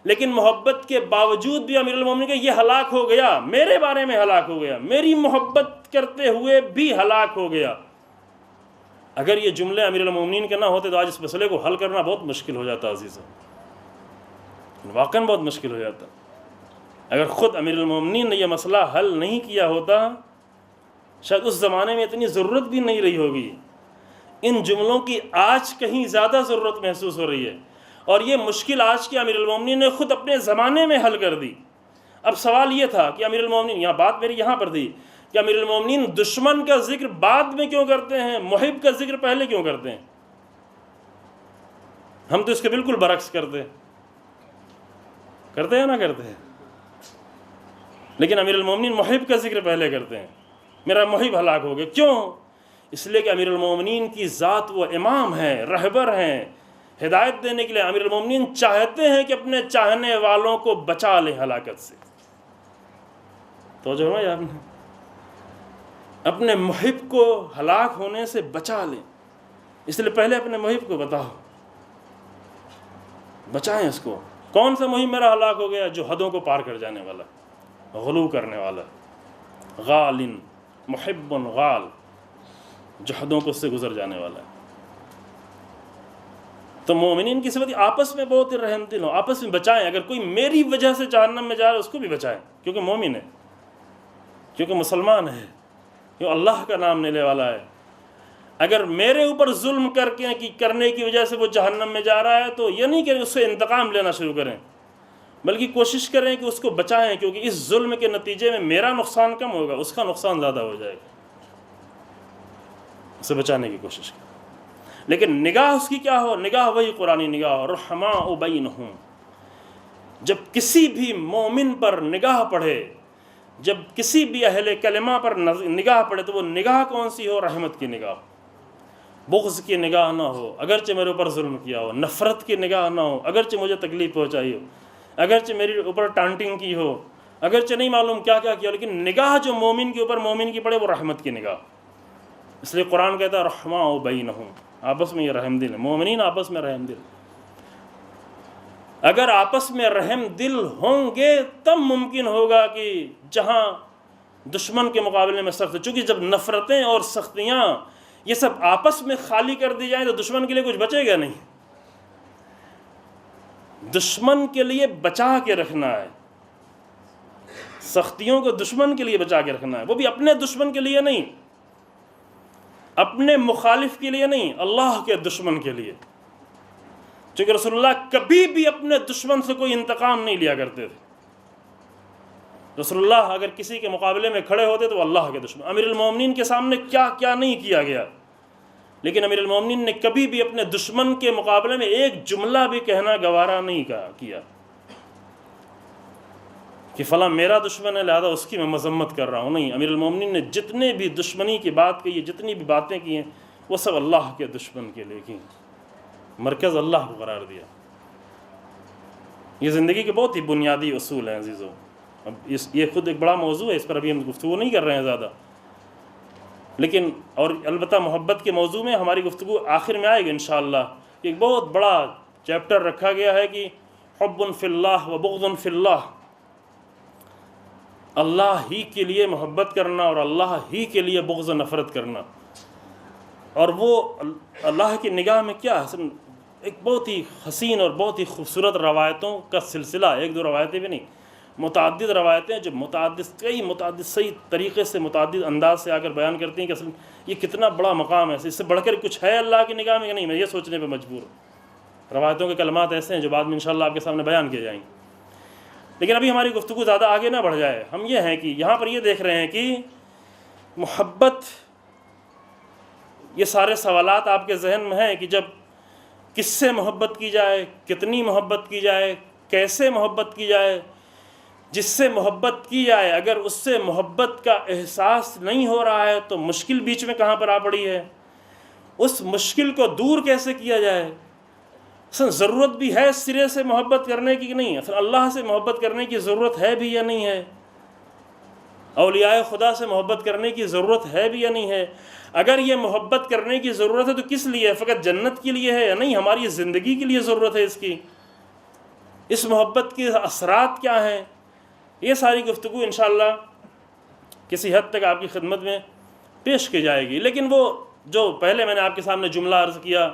لیکن محبت کے باوجود بھی امیر المومنین کہ یہ ہلاک ہو گیا، میرے بارے میں ہلاک ہو گیا، میری محبت کرتے ہوئے بھی ہلاک ہو گیا. اگر یہ جملے امیر المومنین کے نہ ہوتے تو آج اس مسئلے کو حل کرنا بہت مشکل ہو جاتا عزیزاں، واقعاً بہت مشکل ہو جاتا. اگر خود امیر المومنین نے یہ مسئلہ حل نہیں کیا ہوتا شاید اس زمانے میں اتنی ضرورت بھی نہیں رہی ہوگی. ان جملوں کی آج کہیں زیادہ ضرورت محسوس ہو رہی ہے، اور یہ مشکل آج کے امیر المومنین نے خود اپنے زمانے میں حل کر دی. اب سوال یہ تھا کہ امیر المومنین، یہاں بات میری یہاں پر تھی کہ امیر المومنین دشمن کا ذکر بعد میں کیوں کرتے ہیں، محب کا ذکر پہلے کیوں کرتے ہیں؟ ہم تو اس کے بالکل برعکس کرتے ہیں نا کرتے ہیں. لیکن امیر المومنین محب کا ذکر پہلے کرتے ہیں، میرا محب ہلاک ہو گیا، کیوں؟ اس لیے کہ امیر المومنین کی ذات وہ امام ہیں، رہبر ہیں، ہدایت دینے کے لیے امیر المومنین چاہتے ہیں کہ اپنے چاہنے والوں کو بچا لیں ہلاکت سے۔ تو جو ہے آپ نے اپنے محب کو ہلاک ہونے سے بچا لیں، اس لیے پہلے اپنے محب کو بتاؤ، بچائیں اس کو۔ کون سا محب میرا ہلاک ہو گیا؟ جو حدوں کو پار کر جانے والا، غلو کرنے والا، غال محب غال، جو حدوں کو اس سے گزر جانے والا ہے۔ تو مومنین کی صفت آپس میں بہت ہی رحم دل ہو، آپس میں بچائیں۔ اگر کوئی میری وجہ سے جہنم میں جا رہا ہے اس کو بھی بچائیں، کیونکہ مومن ہے، کیونکہ مسلمان ہے، کیونکہ اللہ کا نام لینے والا ہے۔ اگر میرے اوپر ظلم کرنے کی وجہ سے وہ جہنم میں جا رہا ہے تو یہ نہیں کہ اس سے انتقام لینا شروع کریں، بلکہ کوشش کریں کہ اس کو بچائیں، کیونکہ اس ظلم کے نتیجے میں میرا نقصان کم ہوگا، اس کا نقصان زیادہ ہو جائے گا۔ اسے بچانے کی کوشش کریں، لیکن نگاہ اس کی کیا ہو؟ نگاہ وہی قرآنی نگاہ ہو، رحماء بینہم۔ جب کسی بھی مومن پر نگاہ پڑے، جب کسی بھی اہل کلمہ پر نگاہ پڑے تو وہ نگاہ کون سی ہو؟ رحمت کی نگاہ، بغض کی نگاہ نہ ہو، اگرچہ میرے اوپر ظلم کیا ہو، نفرت کی نگاہ نہ ہو، اگرچہ مجھے تکلیف پہنچائی ہو، اگرچہ میرے اوپر ٹانٹنگ کی ہو، اگرچہ نہیں معلوم کیا کیا کیا، لیکن نگاہ جو مومن کے اوپر مومن کی پڑے وہ رحمت کی نگاہ۔ اس لیے قرآن کہتا ہے رحماء بینہم، آپس میں یہ رحم دل ہے، مومنین آپس میں رحم دل۔ اگر آپس میں رحم دل ہوں گے تب ممکن ہوگا کہ جہاں دشمن کے مقابلے میں سخت، چونکہ جب نفرتیں اور سختیاں یہ سب آپس میں خالی کر دی جائیں تو دشمن کے لیے کچھ بچے گا نہیں۔ دشمن کے لیے بچا کے رکھنا ہے، سختیوں کو دشمن کے لیے بچا کے رکھنا ہے، وہ بھی اپنے دشمن کے لیے نہیں، اپنے مخالف کے لیے نہیں، اللہ کے دشمن کے لیے۔ چونکہ رسول اللہ کبھی بھی اپنے دشمن سے کوئی انتقام نہیں لیا کرتے تھے۔ رسول اللہ اگر کسی کے مقابلے میں کھڑے ہوتے تو اللہ کے دشمن۔ امیر المومنین کے سامنے کیا کیا نہیں کیا گیا، لیکن امیر المومنین نے کبھی بھی اپنے دشمن کے مقابلے میں ایک جملہ بھی کہنا گوارا نہیں کیا کہ فلاں میرا دشمن ہے لہذا اس کی میں مذمت کر رہا ہوں، نہیں۔ امیر المومنین نے جتنے بھی دشمنی کی بات کہی ہے، جتنی بھی باتیں کی ہیں، وہ سب اللہ کے دشمن کے لیے کی، مرکز اللہ کو قرار دیا۔ یہ زندگی کے بہت ہی بنیادی اصول ہیں عزیزو۔ اب یہ خود ایک بڑا موضوع ہے، اس پر ابھی ہم گفتگو نہیں کر رہے ہیں زیادہ، لیکن اور البتہ محبت کے موضوع میں ہماری گفتگو آخر میں آئے گی انشاءاللہ۔ ایک بہت بڑا چیپٹر رکھا گیا ہے کہ حب فی اللہ و بغض فی اللہ، اللہ ہی کے لیے محبت کرنا اور اللہ ہی کے لیے بغض و نفرت کرنا۔ اور وہ اللہ کی نگاہ میں کیا ہے؟ ایک بہت ہی حسین اور بہت ہی خوبصورت روایتوں کا سلسلہ، ایک دو روایتیں بھی نہیں، متعدد روایتیں جو متعدد صحیح طریقے سے متعدد انداز سے آ کر بیان کرتی ہیں کہ اصل یہ کتنا بڑا مقام ہے، اس سے بڑھ کر کچھ ہے اللہ کی نگاہ میں کہ نہیں، میں یہ سوچنے پہ مجبور ہوں۔ روایتوں کے کلمات ایسے ہیں جو بعد میں انشاءاللہ آپ کے سامنے بیان کیے جائیں گے، لیکن ابھی ہماری گفتگو زیادہ آگے نہ بڑھ جائے۔ ہم یہ ہیں کہ یہاں پر یہ دیکھ رہے ہیں کہ محبت، یہ سارے سوالات آپ کے ذہن میں ہیں کہ جب کس سے محبت کی جائے، کتنی محبت کی جائے، کیسے محبت کی جائے، جس سے محبت کی جائے اگر اس سے محبت کا احساس نہیں ہو رہا ہے تو مشکل بیچ میں کہاں پر آ پڑی ہے، اس مشکل کو دور کیسے کیا جائے، اصل ضرورت بھی ہے سرے سے محبت کرنے کی کہ نہیں، اصل اللہ سے محبت کرنے کی ضرورت ہے بھی یا نہیں ہے، اولیاء خدا سے محبت کرنے کی ضرورت ہے بھی یا نہیں ہے۔ اگر یہ محبت کرنے کی ضرورت ہے تو کس لیے ہے؟ فقط جنت کے لیے ہے یا نہیں، ہماری زندگی کے لیے ضرورت ہے اس کی؟ اس محبت کے اثرات کیا ہیں؟ یہ ساری گفتگو انشاءاللہ کسی حد تک آپ کی خدمت میں پیش کی جائے گی، لیکن وہ جو پہلے میں نے آپ کے سامنے جملہ عرض کیا،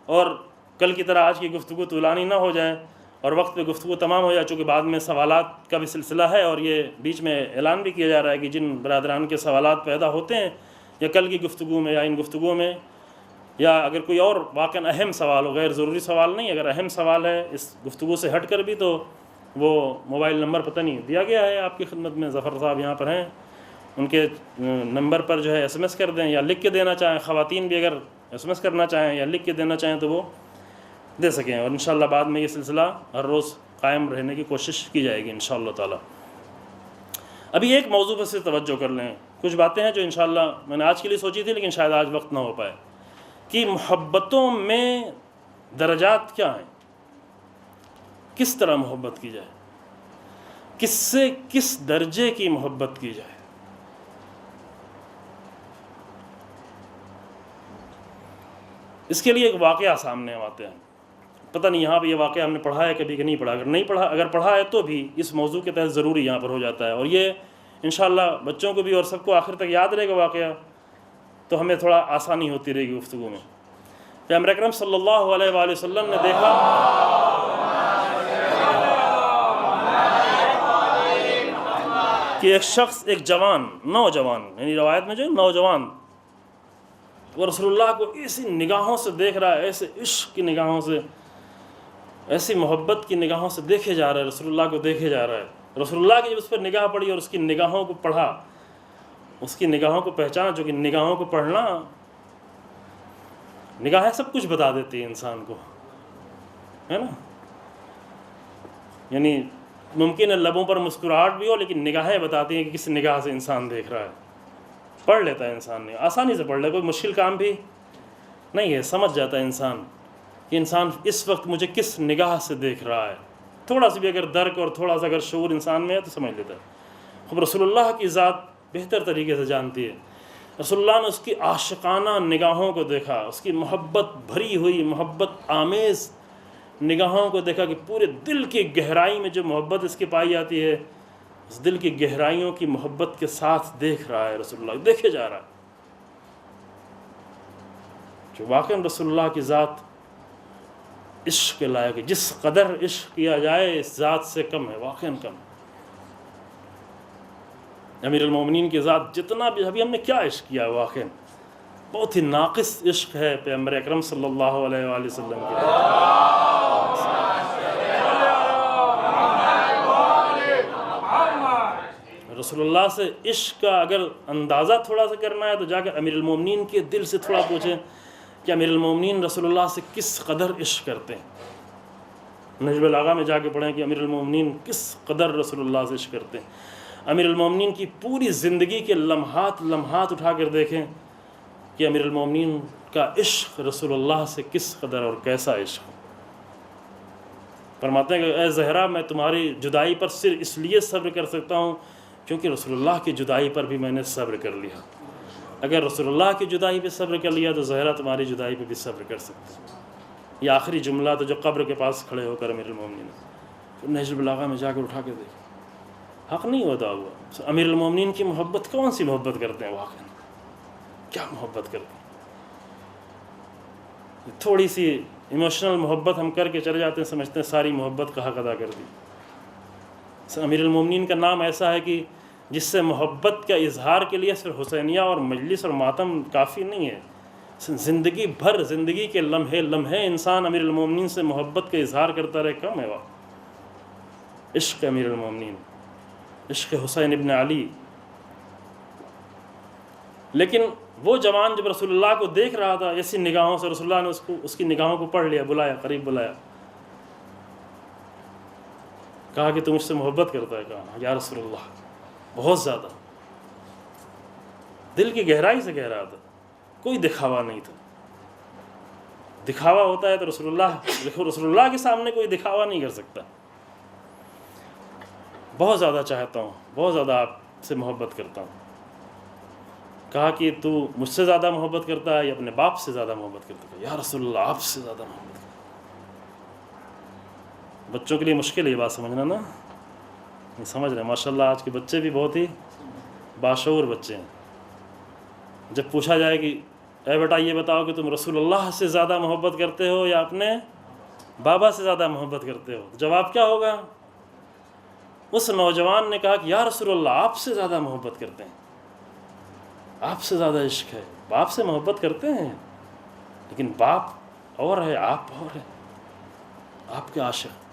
اور کل کی طرح آج کی گفتگو طولانی نہ ہو جائے اور وقت پہ گفتگو تمام ہو جائے، چونکہ بعد میں سوالات کا بھی سلسلہ ہے، اور یہ بیچ میں اعلان بھی کیا جا رہا ہے کہ جن برادران کے سوالات پیدا ہوتے ہیں یا کل کی گفتگو میں یا ان گفتگوؤں میں، یا اگر کوئی اور واقعاً اہم سوال ہو، غیر ضروری سوال نہیں، اگر اہم سوال ہے اس گفتگو سے ہٹ کر بھی، تو وہ موبائل نمبر پتہ نہیں دیا گیا ہے آپ کی خدمت میں، ظفر صاحب یہاں پر ہیں، ان کے نمبر پر جو ہے ایس ایم ایس کر دیں یا لکھ کے دینا چاہیں، خواتین بھی اگر ایس ایم ایس کرنا چاہیں یا لکھ کے دینا چاہیں تو وہ دے سکیں، اور انشاءاللہ بعد میں یہ سلسلہ ہر روز قائم رہنے کی کوشش کی جائے گی انشاءاللہ تعالی۔ ابھی ایک موضوع پر سے توجہ کر لیں، کچھ باتیں ہیں جو انشاءاللہ میں نے آج کے لیے سوچی تھی لیکن شاید آج وقت نہ ہو پائے، کہ محبتوں میں درجات کیا ہیں، کس طرح محبت کی جائے، کس سے کس درجے کی محبت کی جائے۔ اس کے لیے ایک واقعہ سامنے آتے ہیں، پتہ نہیں یہاں پہ یہ واقعہ ہم نے پڑھا ہے کبھی کہ نہیں پڑھا، اگر نہیں پڑھا، اگر پڑھا ہے تو بھی اس موضوع کے تحت ضروری یہاں پر ہو جاتا ہے، اور یہ انشاءاللہ بچوں کو بھی اور سب کو آخر تک یاد رہے گا واقعہ، تو ہمیں تھوڑا آسانی ہوتی رہے گی گفتگو میں۔ پیغمبر اکرم صلی اللہ علیہ وآلہ وسلم نے دیکھا کہ ایک شخص، ایک جوان، نوجوان، یعنی روایت میں جو نوجوان، وہ رسول اللہ کو ایسی نگاہوں سے دیکھ رہا ہے، ایسے عشق کی نگاہوں سے، ایسی محبت کی نگاہوں سے دیکھے جا رہا ہے، رسول اللہ کو دیکھے جا رہا ہے۔ رسول اللہ کی جب اس پر نگاہ پڑی اور اس کی نگاہوں کو پڑھا، اس کی نگاہوں کو پہچانا، جو کہ نگاہوں کو پڑھنا، نگاہیں سب کچھ بتا دیتی ہیں انسان کو، ہے نا؟ یعنی ممکن ہے لبوں پر مسکراہٹ بھی ہو لیکن نگاہیں بتاتی ہیں کہ کس نگاہ سے انسان دیکھ رہا ہے۔ پڑھ لیتا ہے انسان، نے آسانی سے پڑھ لے، کوئی مشکل کام بھی نہیں ہے، سمجھ جاتا ہے انسان کہ انسان اس وقت مجھے کس نگاہ سے دیکھ رہا ہے، تھوڑا سا بھی اگر درک اور تھوڑا سا اگر شعور انسان میں ہے تو سمجھ لیتا ہے۔ خب رسول اللہ کی ذات بہتر طریقے سے جانتی ہے۔ رسول اللہ نے اس کی عاشقانہ نگاہوں کو دیکھا، اس کی محبت بھری ہوئی، محبت آمیز نگاہوں کو دیکھا کہ پورے دل کی گہرائی میں جو محبت اس کی پائی جاتی ہے، اس دل کی گہرائیوں کی محبت کے ساتھ دیکھ رہا ہے رسول اللہ، دیکھے جا رہا ہے۔ جو واقعاً رسول اللہ کی ذات عشق کے لائق ہے، جس قدر عشق کیا جائے اس ذات سے کم ہے، واقعاً کم۔ امیر المومنین کی ذات جتنا بھی، ابھی ہم نے کیا عشق کیا ہے، واقعاً بہت ہی ناقص عشق ہے پیغمبر اکرم صلی اللہ علیہ وآلہ وسلم کے لیے۔ رسول اللہ سے عشق کا اگر اندازہ تھوڑا سا کرنا ہے تو جا کر امیر المومنین کے دل سے تھوڑا پوچھیں کہ امیر المومنین رسول اللہ سے کس قدر عشق کرتے ہیں۔ نجم البلاغہ میں جا کے پڑھیں کہ امیر المومنین کس قدر رسول اللہ سے عشق کرتے ہیں۔ امیر المومنین کی پوری زندگی کے لمحات اٹھا کر دیکھیں کہ امیر المومنین کا عشق رسول اللہ سے کس قدر اور کیسا عشق۔ فرماتے ہیں کہ اے زہرا، میں تمہاری جدائی پر صرف اس لیے صبر کر سکتا ہوں کیونکہ رسول اللہ کی جدائی پر بھی میں نے صبر کر لیا۔ اگر رسول اللہ کی جدائی پہ صبر کر لیا تو زہرا تمہاری جدائی پہ بھی صبر کر سکتے۔ یہ آخری جملہ تو جو قبر کے پاس کھڑے ہو کر امیر المومنین نہج البلاغہ میں جا کر اٹھا کے دیکھ، حق نہیں ہوتا ہوا۔ امیر المومنین کی محبت کون سی محبت کرتے ہیں، واقعا کیا محبت کرتے ہیں۔ تھوڑی سی ایموشنل محبت ہم کر کے چلے جاتے ہیں، سمجھتے ہیں ساری محبت کا حق ادا کر دی۔ امیر المومنین کا نام ایسا ہے کہ جس سے محبت کا اظہار کے لیے صرف حسینیہ اور مجلس اور ماتم کافی نہیں ہے، زندگی بھر، زندگی کے لمحے لمحے انسان امیر المومنین سے محبت کا اظہار کرتا رہے، کم ہے وہ عشق امیر المومنین، عشق حسین ابن علی۔ لیکن وہ جوان جب رسول اللہ کو دیکھ رہا تھا ایسی نگاہوں سے، رسول اللہ نے اس کی نگاہوں کو پڑھ لیا، بلایا، قریب بلایا، کہا کہ تم مجھ سے محبت کرتا ہے؟ کہا یا رسول اللہ بہت زیادہ، دل کی گہرائی سے کہہ رہا تھا، کوئی دکھاوا نہیں تھا۔ دکھاوا ہوتا ہے تو رسول اللہ کے سامنے کوئی دکھاوا نہیں کر سکتا۔ بہت زیادہ چاہتا ہوں، بہت زیادہ آپ سے محبت کرتا ہوں۔ کہا کہ تو مجھ سے زیادہ محبت کرتا ہے یا اپنے باپ سے زیادہ محبت کرتا ہے؟ یا رسول اللہ آپ سے زیادہ محبت کرتا ہے۔ بچوں کے لیے مشکل ہے یہ بات سمجھنا نا، نہیں سمجھ رہے ہیں؟ ماشاءاللہ آج کے بچے بھی بہت ہی باشعور بچے ہیں۔ جب پوچھا جائے کہ اے بیٹا یہ بتاؤ کہ تم رسول اللہ سے زیادہ محبت کرتے ہو یا اپنے بابا سے زیادہ محبت کرتے ہو، جواب کیا ہوگا؟ اس نوجوان نے کہا کہ یا رسول اللہ آپ سے زیادہ محبت کرتے ہیں، آپ سے زیادہ عشق ہے، باپ سے محبت کرتے ہیں لیکن باپ اور ہے، آپ اور ہے، آپ کے عاشق۔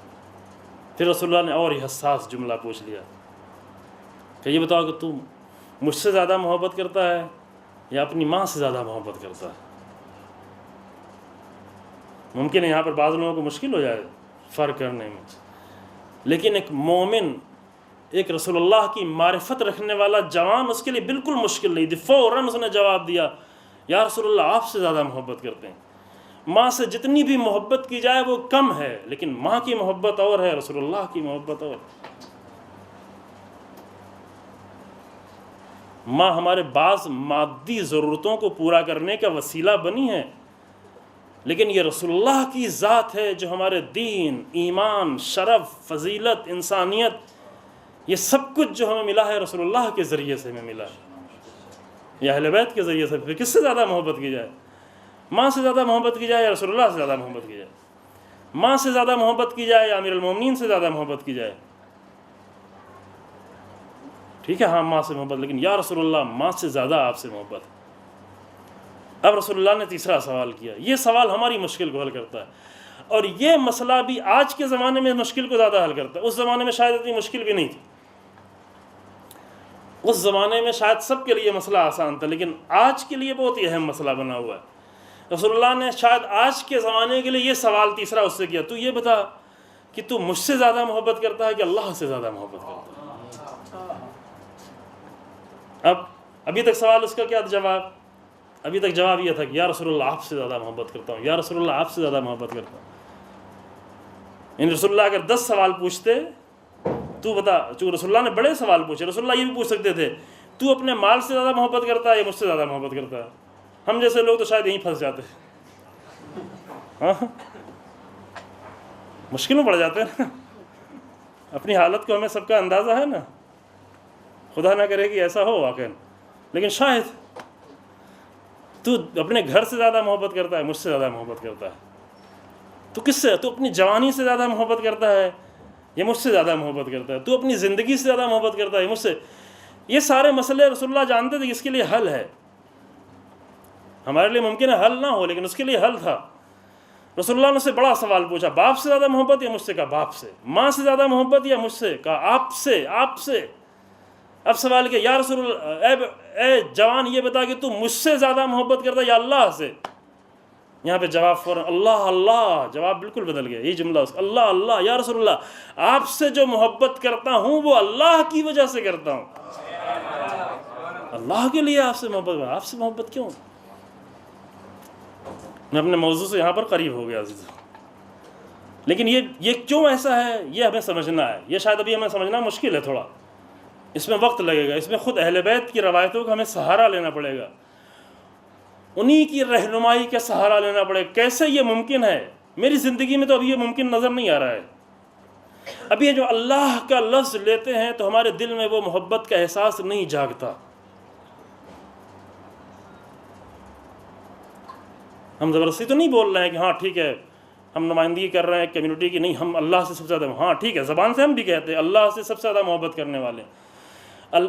پھر رسول اللہ نے اور یہ حساس جملہ پوچھ لیا کہ یہ بتاؤ کہ تم مجھ سے زیادہ محبت کرتا ہے یا اپنی ماں سے زیادہ محبت کرتا ہے؟ ممکن ہے یہاں پر بعض لوگوں کو مشکل ہو جائے فرق کرنے میں، لیکن ایک مومن، ایک رسول اللہ کی معرفت رکھنے والا جوان، اس کے لیے بالکل مشکل نہیں تھی، فوراً اس نے جواب دیا یا رسول اللہ آپ سے زیادہ محبت کرتے ہیں، ماں سے جتنی بھی محبت کی جائے وہ کم ہے، لیکن ماں کی محبت اور ہے، رسول اللہ کی محبت اور۔ ماں ہمارے بعض مادی ضرورتوں کو پورا کرنے کا وسیلہ بنی ہے، لیکن یہ رسول اللہ کی ذات ہے جو ہمارے دین، ایمان، شرف، فضیلت، انسانیت، یہ سب کچھ جو ہمیں ملا ہے رسول اللہ کے ذریعے سے ہمیں ملا ہے، یا اہل بیت کے ذریعے سے۔ پھر کس سے زیادہ محبت کی جائے؟ ماں سے زیادہ محبت کی جائے یا رسول اللہ سے زیادہ محبت کی جائے؟ ماں سے زیادہ محبت کی جائے یا امیر المومنین سے زیادہ محبت کی جائے؟ ٹھیک ہے، ہاں ماں سے محبت، لیکن یا رسول اللہ ماں سے زیادہ آپ سے محبت۔ اب رسول اللہ نے تیسرا سوال کیا، یہ سوال ہماری مشکل کو حل کرتا ہے، اور یہ مسئلہ بھی آج کے زمانے میں مشکل کو زیادہ حل کرتا ہے۔ اس زمانے میں شاید اتنی مشکل بھی نہیں تھی، اس زمانے میں شاید سب کے لیے مسئلہ آسان تھا، لیکن آج کے لیے بہت ہی اہم مسئلہ بنا ہوا ہے۔ رسول اللہ نے شاید آج کے زمانے کے لیے یہ سوال تیسرا اس سے کیا، تو یہ بتا کہ تو مجھ سے زیادہ محبت کرتا ہے کہ اللہ سے زیادہ محبت کرتا ہے؟ ابھی تک سوال اس کا کیا جواب؟ ابھی تک جواب یہ تھا کہ یا رسول اللہ آپ سے زیادہ محبت کرتا ہوں، یا رسول اللہ آپ سے زیادہ محبت کرتا ہوں۔ ان رسول اللہ اگر 10 سوال پوچھتے تو بتا، چونکہ رسول اللہ نے بڑے سوال پوچھے، رسول اللہ یہ بھی پوچھ سکتے تھے تو اپنے مال سے زیادہ محبت کرتا ہے یا مجھ سے زیادہ محبت کرتا ہے؟ ہم جیسے لوگ تو شاید یہیں پھنس جاتے، ہاں مشکل میں پڑ جاتے ہیں نا۔ اپنی حالت کو ہمیں سب کا اندازہ ہے نا، خدا نہ کرے کہ ایسا ہو واقعا، لیکن شاید تو اپنے گھر سے زیادہ محبت کرتا ہے، مجھ سے زیادہ محبت کرتا ہے، تو کس سے؟ تو اپنی جوانی سے زیادہ محبت کرتا ہے یا مجھ سے زیادہ محبت کرتا ہے؟ تو اپنی زندگی سے زیادہ محبت کرتا ہے مجھ سے؟ یہ سارے مسئلے رسول اللہ جانتے تھے کہ اس کے لیے حل ہے، ہمارے لیے ممکن ہے حل نہ ہو، لیکن اس کے لیے حل تھا۔ رسول اللہ نے اس سے بڑا سوال پوچھا، باپ سے زیادہ محبت یا مجھ سے؟ کہا باپ سے۔ ماں سے زیادہ محبت یا مجھ سے؟ کہا آپ سے، آپ سے۔ اب سوال کیا، یا رسول اللہ اے جوان یہ بتا کہ تو مجھ سے زیادہ محبت کرتا ہے یا اللہ سے؟ یہاں پہ جواب فوراً اللہ اللہ، جواب بالکل بدل گیا، یہی جملہ اللہ اللہ، یا رسول اللہ آپ سے جو محبت کرتا ہوں وہ اللہ کی وجہ سے کرتا ہوں، اللہ کے لیے آپ سے محبت، آپ سے محبت کیوں؟ میں اپنے موضوع سے یہاں پر قریب ہو گیا عزیز، لیکن یہ کیوں ایسا ہے یہ ہمیں سمجھنا ہے، یہ شاید ابھی ہمیں سمجھنا مشکل ہے تھوڑا، اس میں وقت لگے گا، اس میں خود اہل بیت کی روایتوں کا ہمیں سہارا لینا پڑے گا، انہی کی رہنمائی کا سہارا لینا پڑے گا۔ کیسے یہ ممکن ہے؟ میری زندگی میں تو ابھی یہ ممکن نظر نہیں آ رہا ہے۔ ابھی یہ جو اللہ کا لفظ لیتے ہیں تو ہمارے دل میں وہ محبت کا احساس نہیں جاگتا۔ ہم زبردستی تو نہیں بول رہے ہیں کہ ہاں ٹھیک ہے ہم نمائندگی کر رہے ہیں کمیونٹی کی، نہیں ہم اللہ سے سب سے زیادہ، ہاں ٹھیک ہے زبان سے ہم بھی کہتے ہیں اللہ سے سب سے زیادہ محبت کرنے والے،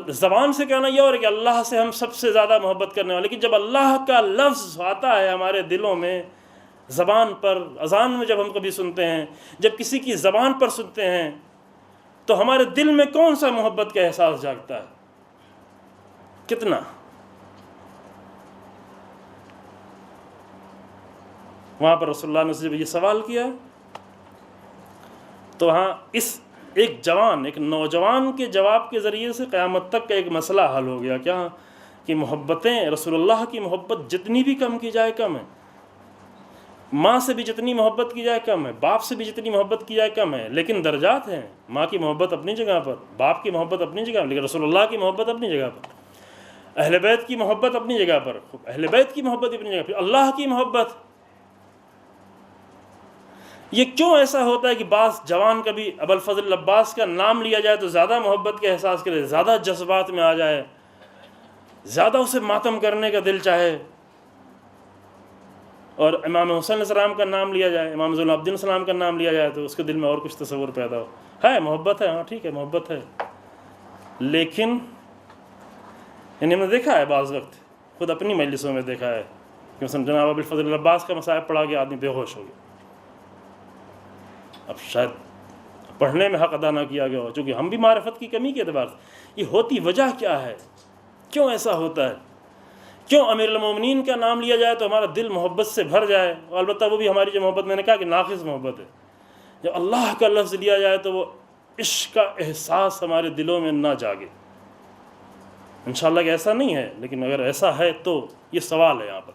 زبان سے کہنا یہ اور ہے کہ اللہ سے ہم سب سے زیادہ محبت کرنے والے، لیکن جب اللہ کا لفظ آتا ہے ہمارے دلوں میں، زبان پر، اذان میں جب ہم کبھی سنتے ہیں، جب کسی کی زبان پر سنتے ہیں تو ہمارے دل میں کون سا محبت کا احساس جاگتا ہے؟ کتنا؟ وہاں پر رسول اللہ نے جب یہ سوال کیا تو وہاں اس ایک جوان، ایک نوجوان کے جواب کے ذریعے سے قیامت تک کا ایک مسئلہ حل ہو گیا۔ کیا؟ کہ محبتیں، رسول اللہ کی محبت جتنی بھی کم کی جائے کم ہے، ماں سے بھی جتنی محبت کی جائے کم ہے، باپ سے بھی جتنی محبت کی جائے کم ہے، لیکن درجات ہیں، ماں کی محبت اپنی جگہ پر، باپ کی محبت اپنی جگہ پر، لیکن رسول اللہ کی محبت اپنی جگہ پر، اہل بیت کی محبت اپنی جگہ پر، اہل بیت کی محبت اپنی جگہ پر، اللہ کی محبت۔ یہ کیوں ایسا ہوتا ہے کہ بعض جوان کبھی ابوالفضل عباس کا نام لیا جائے تو زیادہ محبت کے احساس کرے، زیادہ جذبات میں آ جائے، زیادہ اسے ماتم کرنے کا دل چاہے، اور امام حسین علیہ السلام کا نام لیا جائے، امام زین العابدین علیہ السلام کا نام لیا جائے تو اس کے دل میں اور کچھ تصور پیدا ہو۔ ہے محبت ہے، ہاں ٹھیک ہے محبت ہے، لیکن یعنی ہم نے دیکھا ہے بعض وقت، خود اپنی مجلسوں میں دیکھا ہے کہ مثلا جناب ابوالفضل عباس کا مصائب پڑھا کے آدمی بے ہوش ہو گیا، اب شاید پڑھنے میں حق ادا نہ کیا گیا ہو، چونکہ ہم بھی معرفت کی کمی کے اعتبار سے۔ یہ ہوتی وجہ کیا ہے؟ کیوں ایسا ہوتا ہے؟ کیوں امیر المومنین کا نام لیا جائے تو ہمارا دل محبت سے بھر جائے، اور البتہ وہ بھی ہماری جو محبت، میں نے کہا کہ ناقص محبت ہے، جب اللہ کا لفظ لیا جائے تو وہ عشق کا احساس ہمارے دلوں میں نہ جاگے. انشاءاللہ کہ ایسا نہیں ہے، لیکن اگر ایسا ہے تو یہ سوال ہے یہاں پر،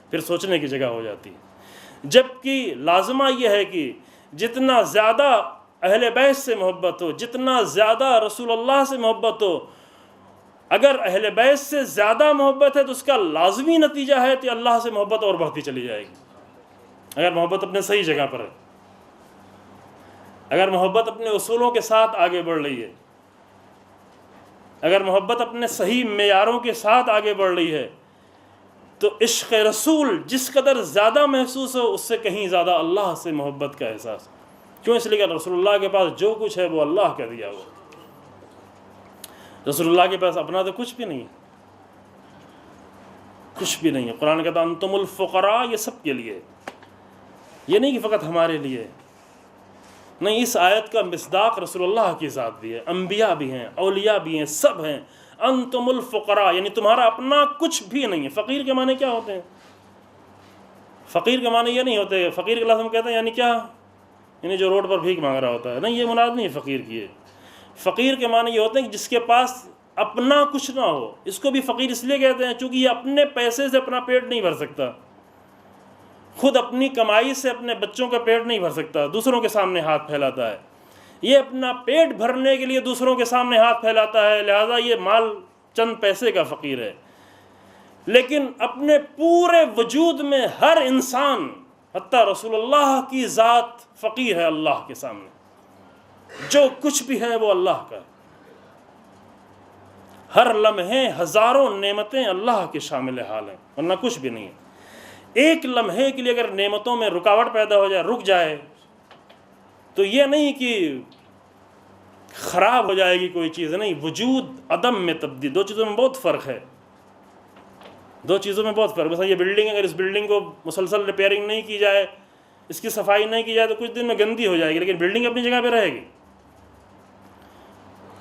پھر سوچنے کی جگہ ہو جاتی ہے. جبکہ لازمہ یہ ہے کہ جتنا زیادہ اہل بیت سے محبت ہو، جتنا زیادہ رسول اللہ سے محبت ہو، اگر اہل بیت سے زیادہ محبت ہے تو اس کا لازمی نتیجہ ہے کہ اللہ سے محبت اور بڑھتی چلی جائے گی. اگر محبت اپنے صحیح جگہ پر ہے، اگر محبت اپنے اصولوں کے ساتھ آگے بڑھ رہی ہے، اگر محبت اپنے صحیح معیاروں کے ساتھ آگے بڑھ رہی ہے، تو عشق رسول جس قدر زیادہ محسوس ہو اس سے کہیں زیادہ اللہ سے محبت کا احساس. کیوں؟ اس لیے کہ رسول اللہ کے پاس جو کچھ ہے وہ اللہ کا دیا ہوا. رسول اللہ کے پاس اپنا تو کچھ بھی نہیں ہے، کچھ بھی نہیں ہے. قرآن کہتا ہے انتم الفقراء، یہ سب کے لیے، یہ نہیں کہ فقط ہمارے لیے. نہیں، اس آیت کا مصداق رسول اللہ کی ذات بھی ہے، انبیاء بھی ہیں، اولیاء بھی ہیں، سب ہیں. انتم الفقراء یعنی تمہارا اپنا کچھ بھی نہیں ہے. فقیر کے معنی کیا ہوتے ہیں؟ فقیر کے معنی یہ نہیں ہوتے. فقیر کے لفظ ہم کہتے ہیں یعنی کیا؟ یعنی جو روڈ پر بھیک مانگ رہا ہوتا ہے. نہیں، یہ مراد نہیں ہے فقیر کی. فقیر کے معنی یہ ہوتے ہیں کہ جس کے پاس اپنا کچھ نہ ہو. اس کو بھی فقیر اس لیے کہتے ہیں چونکہ یہ اپنے پیسے سے اپنا پیٹ نہیں بھر سکتا، خود اپنی کمائی سے اپنے بچوں کا پیٹ نہیں بھر سکتا، دوسروں کے سامنے ہاتھ پھیلاتا ہے. یہ اپنا پیٹ بھرنے کے لیے دوسروں کے سامنے ہاتھ پھیلاتا ہے، لہذا یہ مال چند پیسے کا فقیر ہے. لیکن اپنے پورے وجود میں ہر انسان، حتیٰ رسول اللہ کی ذات فقیر ہے اللہ کے سامنے. جو کچھ بھی ہے وہ اللہ کا ہے. ہر لمحے ہزاروں نعمتیں اللہ کے شامل حال ہیں، ورنہ کچھ بھی نہیں ہے. ایک لمحے کے لیے اگر نعمتوں میں رکاوٹ پیدا ہو جائے، رک جائے، تو یہ نہیں کہ خراب ہو جائے گی کوئی چیز. نہیں، وجود عدم میں تبدیل. دو چیزوں میں بہت فرق ہے، دو چیزوں میں بہت فرق. مثلا یہ بلڈنگ، اگر اس بلڈنگ کو مسلسل ریپیئرنگ نہیں کی جائے، اس کی صفائی نہیں کی جائے تو کچھ دن میں گندی ہو جائے گی، لیکن بلڈنگ اپنی جگہ پہ رہے گی.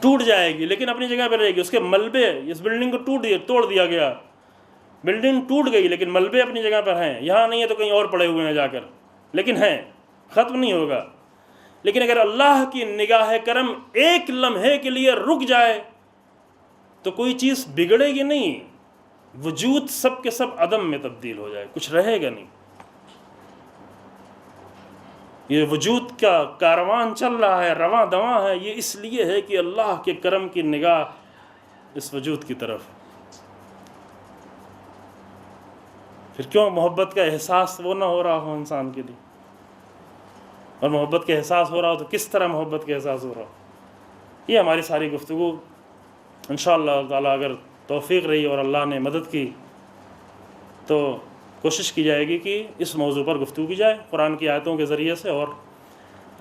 ٹوٹ جائے گی لیکن اپنی جگہ پہ رہے گی. اس کے ملبے، اس بلڈنگ کو توڑ دیا گیا، بلڈنگ ٹوٹ گئی لیکن ملبے اپنی جگہ پر ہیں. یہاں نہیں ہے تو کہیں اور پڑے ہوئے ہیں جا کر، لیکن ہیں، ختم نہیں ہوگا. لیکن اگر اللہ کی نگاہ کرم ایک لمحے کے لیے رک جائے تو کوئی چیز بگڑے گی نہیں، وجود سب کے سب عدم میں تبدیل ہو جائے، کچھ رہے گا نہیں. یہ وجود کا کاروان چل رہا ہے، رواں دواں ہے، یہ اس لیے ہے کہ اللہ کے کرم کی نگاہ اس وجود کی طرف. پھر کیوں محبت کا احساس وہ نہ ہو رہا ہو انسان کے لیے؟ اور محبت کا احساس ہو رہا ہو تو کس طرح محبت کا احساس ہو رہا ہو؟ یہ ہماری ساری گفتگو انشاءاللہ تعالیٰ اگر توفیق رہی اور اللہ نے مدد کی تو کوشش کی جائے گی کہ اس موضوع پر گفتگو کی جائے قرآن کی آیتوں کے ذریعے سے اور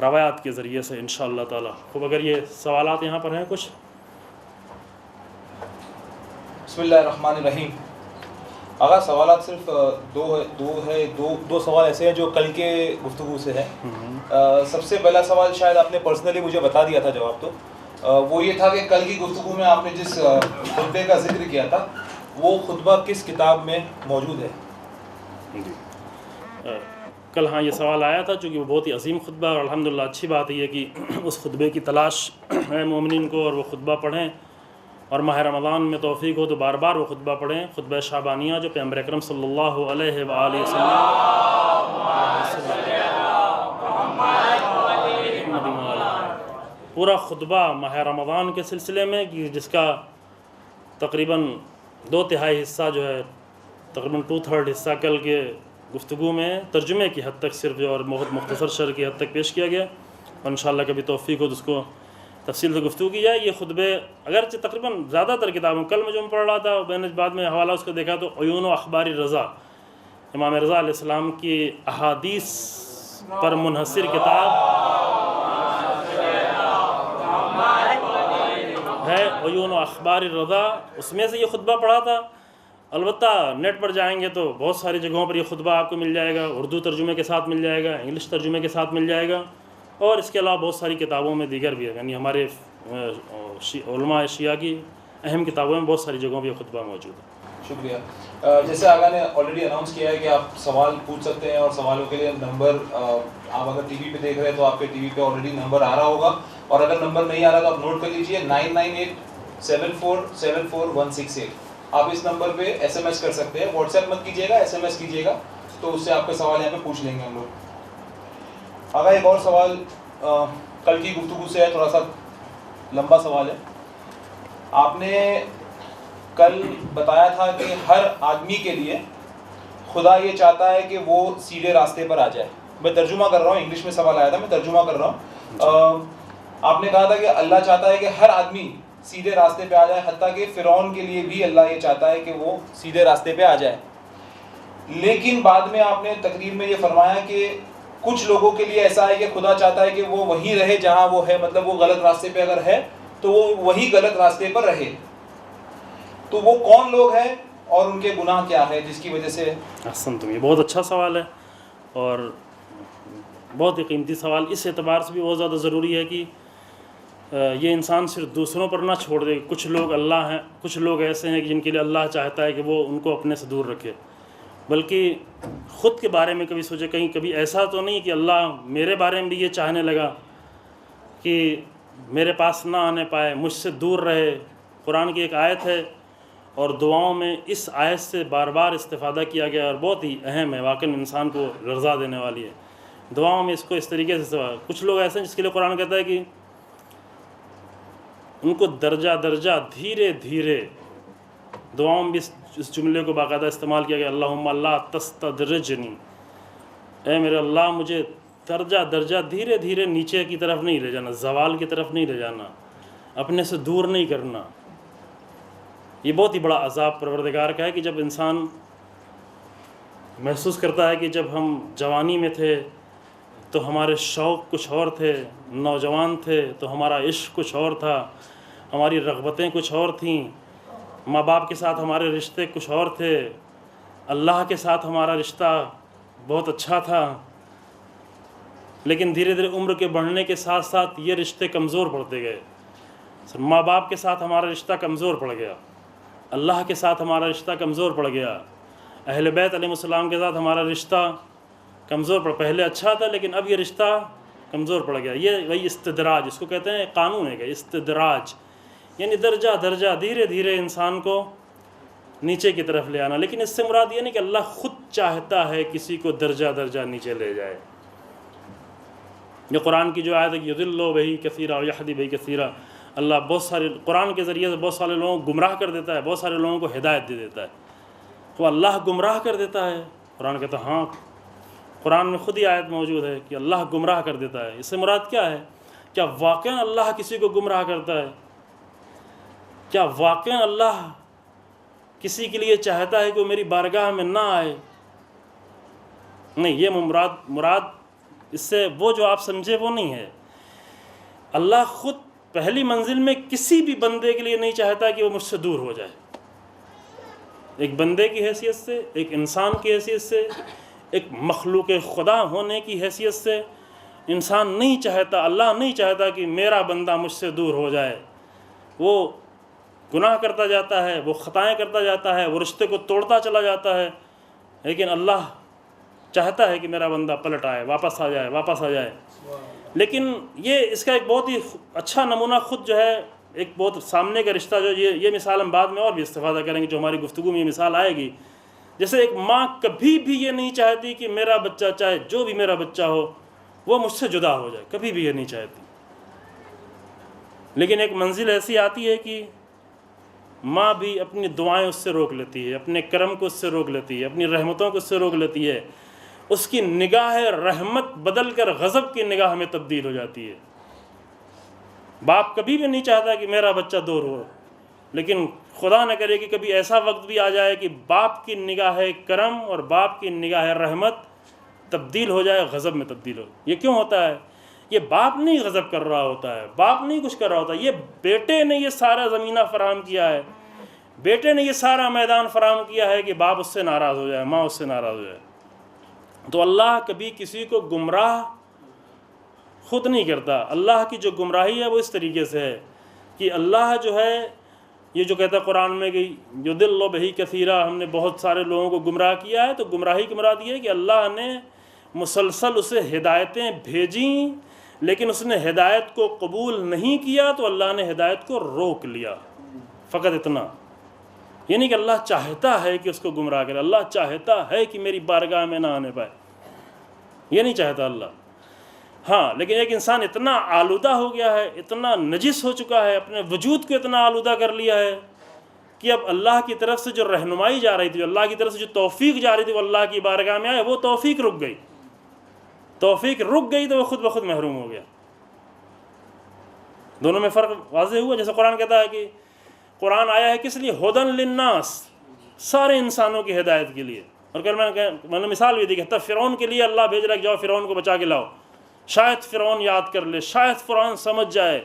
روایات کے ذریعے سے انشاءاللہ تعالیٰ. خوب، اگر یہ سوالات یہاں پر ہیں کچھ. بسم اللہ الرحمن الرحیم. اگر سوالات صرف دو سوال ایسے ہیں جو کل کے گفتگو سے ہے. سب سے پہلا سوال شاید آپ نے پرسنلی مجھے بتا دیا تھا جواب، تو وہ یہ تھا کہ کل کی گفتگو میں آپ نے جس خطبے کا ذکر کیا تھا وہ خطبہ کس کتاب میں موجود ہے؟ کل ہاں یہ سوال آیا تھا، چونکہ وہ بہت ہی عظیم خطبہ اور الحمدللہ اچھی بات یہ ہے کہ اس خطبے کی تلاش ہے مومنین کو اور وہ خطبہ پڑھیں، اور ماہ رمضان میں توفیق ہو تو بار بار وہ خطبہ پڑھیں. خطبہ شعبانیہ جو پیغمبر اکرم صلی اللہ علیہ وآلہ پورا خطبہ ماہ رمضان کے سلسلے میں، جس کا تقریباً 2/3 حصہ جو ہے، تقریباً 2/3 حصہ کل کے گفتگو میں ترجمے کی حد تک صرف جو اور بہت مختصر شرح کی حد تک پیش کیا گیا، اور انشاءاللہ کبھی توفیق ہو تو اس کو تفصیل سے گفتگو کی جائے. یہ خطبے اگرچہ تقریباً زیادہ تر کتابوں، کل میں جو میں پڑھ رہا تھا میں نے بعد میں حوالہ اس کو دیکھا تو عیون و اخبار رضا، امام رضا علیہ السلام کی احادیث پر منحصر کتاب ہے عیون و اخبار رضا، اس میں سے یہ خطبہ پڑھا تھا. البتہ نیٹ پر جائیں گے تو بہت ساری جگہوں پر یہ خطبہ آپ کو مل جائے گا، اردو ترجمے کے ساتھ مل جائے گا، انگلش ترجمے کے ساتھ مل جائے گا، اور اس کے علاوہ بہت ساری کتابوں میں دیگر بھی ہے، یعنی ہمارے علماء شیعہ کی اہم کتابوں میں بہت ساری جگہوں پہ یہ خطبہ موجود ہے. شکریہ. جیسے آگاہ نے آلریڈی اناؤنس کیا ہے کہ آپ سوال پوچھ سکتے ہیں، اور سوالوں کے لیے نمبر آپ اگر ٹی وی پہ دیکھ رہے ہیں تو آپ کے ٹی وی پہ آلریڈی نمبر آ رہا ہوگا. اور اگر نمبر نہیں آ رہا تو آپ نوٹ کر لیجئے 9987474168. آپ اس نمبر پہ ایس ایم ایس کر سکتے ہیں, واٹس ایپ مت کیجیے گا, ایس ایم ایس کیجیے گا, تو اس سے آپ کا سوال یہاں پہ پوچھ لیں گے ہم لوگ. آگا ایک اور سوال کل کی گفتگو سے ہے, تھوڑا سا لمبا سوال ہے. آپ نے کل بتایا تھا کہ ہر آدمی کے لیے خدا یہ چاہتا ہے کہ وہ سیدھے راستے پر آ جائے. میں ترجمہ کر رہا ہوں, انگلش میں سوال آیا تھا, میں ترجمہ کر رہا ہوں. آپ نے کہا تھا کہ اللہ چاہتا ہے کہ ہر آدمی سیدھے راستے پہ آ جائے, حتیٰ کہ فرعون کے لیے بھی اللہ یہ چاہتا ہے کہ وہ سیدھے راستے پہ آ جائے. لیکن بعد میں آپ نے تقریر میں یہ فرمایا کہ کچھ لوگوں کے لیے ایسا ہے کہ خدا چاہتا ہے کہ وہ وہیں رہے جہاں وہ ہے, مطلب وہ غلط راستے پہ اگر ہے تو وہ وہی غلط راستے پر رہے. تو وہ کون لوگ ہیں اور ان کے گناہ کیا ہے جس کی وجہ سے؟ احسن, تم یہ بہت اچھا سوال ہے اور بہت ہی قیمتی سوال. اس اعتبار سے بھی بہت زیادہ ضروری ہے کہ یہ انسان صرف دوسروں پر نہ چھوڑ دے. کچھ لوگ اللہ ہیں, کچھ لوگ ایسے ہیں کہ جن کے لیے اللہ چاہتا ہے کہ وہ ان کو اپنے سے دور رکھے, بلکہ خود کے بارے میں کبھی سوچے. کہیں کبھی ایسا تو نہیں کہ اللہ میرے بارے میں بھی یہ چاہنے لگا کہ میرے پاس نہ آنے پائے, مجھ سے دور رہے. قرآن کی ایک آیت ہے اور دعاؤں میں اس آیت سے بار بار استفادہ کیا گیا اور بہت ہی اہم ہے, واقعی انسان کو رضا دینے والی ہے. دعاؤں میں اس کو اس طریقے سے کچھ لوگ ایسے ہیں جس کے لیے قرآن کہتا ہے کہ ان کو درجہ درجہ دھیرے دھیرے, دعاؤں میں بھی اس جملے کو باقاعدہ استعمال کیا گیا, اللہم اللہ تستدرجنی, اے میرے اللہ مجھے درجہ درجہ دھیرے دھیرے نیچے کی طرف نہیں لے جانا, زوال کی طرف نہیں لے جانا, اپنے سے دور نہیں کرنا. یہ بہت ہی بڑا عذاب پروردگار کا ہے کہ جب انسان محسوس کرتا ہے کہ جب ہم جوانی میں تھے تو ہمارے شوق کچھ اور تھے, نوجوان تھے تو ہمارا عشق کچھ اور تھا, ہماری رغبتیں کچھ اور تھیں, ماں باپ کے ساتھ ہمارے رشتے کچھ اور تھے, اللہ کے ساتھ ہمارا رشتہ بہت اچھا تھا. لیکن دھیرے دھیرے عمر کے بڑھنے کے ساتھ ساتھ یہ رشتے کمزور پڑتے گئے. ماں باپ کے ساتھ ہمارا رشتہ کمزور پڑ گیا, اللہ کے ساتھ ہمارا رشتہ کمزور پڑ گیا, اہل بیت علیہ السلام کے ساتھ ہمارا رشتہ کمزور پڑ, پہلے اچھا تھا لیکن اب یہ رشتہ کمزور پڑ گیا. یہ وہی استدراج, اس کو کہتے ہیں قانون ہے کہ استدراج, یعنی درجہ درجہ دھیرے دھیرے انسان کو نیچے کی طرف لے آنا. لیکن اس سے مراد یہ نہیں کہ اللہ خود چاہتا ہے کسی کو درجہ درجہ نیچے لے جائے. یہ قرآن کی جو آیت ہے کہ یضل بہ کثیرا ویہدی بہ کثیرا, اللہ بہت سارے قرآن کے ذریعے سے بہت سارے لوگوں کو گمراہ کر دیتا ہے, بہت سارے لوگوں کو ہدایت دے دیتا ہے. تو اللہ گمراہ کر دیتا ہے, قرآن کہتا ہے ہاں, قرآن میں خود ہی آیت موجود ہے کہ اللہ گمراہ کر دیتا ہے. اس سے مراد کیا ہے؟ کیا واقعاً اللہ کسی کو گمراہ کرتا ہے؟ کیا واقعاً اللہ کسی کے لیے چاہتا ہے کہ وہ میری بارگاہ میں نہ آئے؟ نہیں, یہ مراد اس سے وہ جو آپ سمجھے وہ نہیں ہے. اللہ خود پہلی منزل میں کسی بھی بندے کے لیے نہیں چاہتا کہ وہ مجھ سے دور ہو جائے. ایک بندے کی حیثیت سے, ایک انسان کی حیثیت سے, ایک مخلوق خدا ہونے کی حیثیت سے انسان نہیں چاہتا, اللہ نہیں چاہتا کہ میرا بندہ مجھ سے دور ہو جائے. وہ گناہ کرتا جاتا ہے, وہ خطائیں کرتا جاتا ہے, وہ رشتے کو توڑتا چلا جاتا ہے, لیکن اللہ چاہتا ہے کہ میرا بندہ پلٹ آئے, واپس آ جائے, واپس آ جائے. لیکن یہ اس کا ایک بہت ہی اچھا نمونہ خود جو ہے, ایک بہت سامنے کا رشتہ جو یہ مثال ہم بعد میں اور بھی استفادہ کریں گے, جو ہماری گفتگو میں یہ مثال آئے گی. جیسے ایک ماں کبھی بھی یہ نہیں چاہتی کہ میرا بچہ, چاہے جو بھی میرا بچہ ہو, وہ مجھ سے جدا ہو جائے, کبھی بھی یہ نہیں چاہتی. لیکن ایک منزل ایسی آتی ہے کہ ماں بھی اپنی دعائیں اس سے روک لیتی ہے, اپنے کرم کو اس سے روک لیتی ہے, اپنی رحمتوں کو اس سے روک لیتی ہے. اس کی نگاہ رحمت بدل کر غضب کی نگاہ میں تبدیل ہو جاتی ہے. باپ کبھی بھی نہیں چاہتا کہ میرا بچہ دور ہو, لیکن خدا نہ کرے کہ کبھی ایسا وقت بھی آ جائے کہ باپ کی نگاہ کرم اور باپ کی نگاہ رحمت تبدیل ہو جائے, غضب میں تبدیل ہو. یہ کیوں ہوتا ہے؟ یہ باپ نہیں غضب کر رہا ہوتا ہے, باپ نہیں کچھ کر رہا ہوتا, یہ بیٹے نے یہ سارا زمینہ فراہم کیا ہے, بیٹے نے یہ سارا میدان فراہم کیا ہے کہ باپ اس سے ناراض ہو جائے, ماں اس سے ناراض ہو جائے. تو اللہ کبھی کسی کو گمراہ خود نہیں کرتا. اللہ کی جو گمراہی ہے وہ اس طریقے سے ہے کہ اللہ جو ہے, یہ جو کہتا ہے قرآن میں کہ یضل بہ کثیرا, ہم نے بہت سارے لوگوں کو گمراہ کیا ہے. تو گمراہی کی مراد یہ ہے کہ اللہ نے مسلسل اسے ہدایتیں بھیجیں لیکن اس نے ہدایت کو قبول نہیں کیا تو اللہ نے ہدایت کو روک لیا. فقط اتنا. یہ نہیں کہ اللہ چاہتا ہے کہ اس کو گمراہ کرے, اللہ چاہتا ہے کہ میری بارگاہ میں نہ آنے پائے, یہ نہیں چاہتا اللہ. ہاں لیکن ایک انسان اتنا آلودہ ہو گیا ہے, اتنا نجس ہو چکا ہے, اپنے وجود کو اتنا آلودہ کر لیا ہے کہ اب اللہ کی طرف سے جو رہنمائی جا رہی تھی, اللہ کی طرف سے جو توفیق جا رہی تھی وہ اللہ کی بارگاہ میں آئے, وہ توفیق رک گئی. توفیق رک گئی تو وہ خود بخود محروم ہو گیا. دونوں میں فرق واضح ہوا. جیسے قرآن کہتا ہے کہ قرآن آیا ہے کس لیے؟ ہدن للناس, سارے انسانوں کی ہدایت کے لیے. اور کل میں نے مثال بھی دی کہ تب فرعون کے لیے اللہ بھیج رہا ہے کہ جاؤ فرعون کو بچا کے لاؤ. شاید فرعون یاد کر لے, شاید فرعون سمجھ جائے,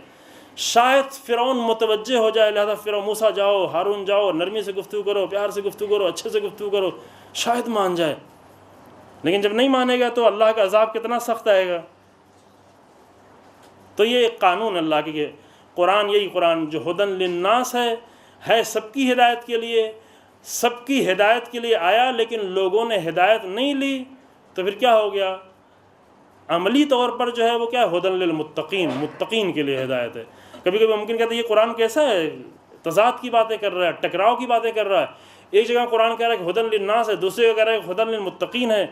شاید فرعون متوجہ ہو جائے, لہذا فرعون موسیٰ جاؤ, ہارون جاؤ, نرمی سے گفتگو کرو, پیار سے گفتگو کرو, اچھے سے گفتگو کرو, شاید مان جائے. لیکن جب نہیں مانے گا تو اللہ کا عذاب کتنا سخت آئے گا. تو یہ ایک قانون اللہ کے کہ قرآن, یہی قرآن جو ہدن للناس ہے سب کی ہدایت کے لیے, سب کی ہدایت کے لیے آیا, لیکن لوگوں نے ہدایت نہیں لی تو پھر کیا ہو گیا؟ عملی طور پر جو ہے وہ کیا ہے؟ ہدن للمتقین, متقین کے لیے ہدایت ہے. کبھی کبھی ممکن کہتے ہیں یہ قرآن کیسا ہے, تضاد کی باتیں کر رہا ہے, ٹکراؤ کی باتیں کر رہا ہے. ایک جگہ قرآن کہہ رہا ہے کہ ہدن للناس ہے, دوسری جگہ کہہ رہا ہے کہ ہدن للمتقین ہے.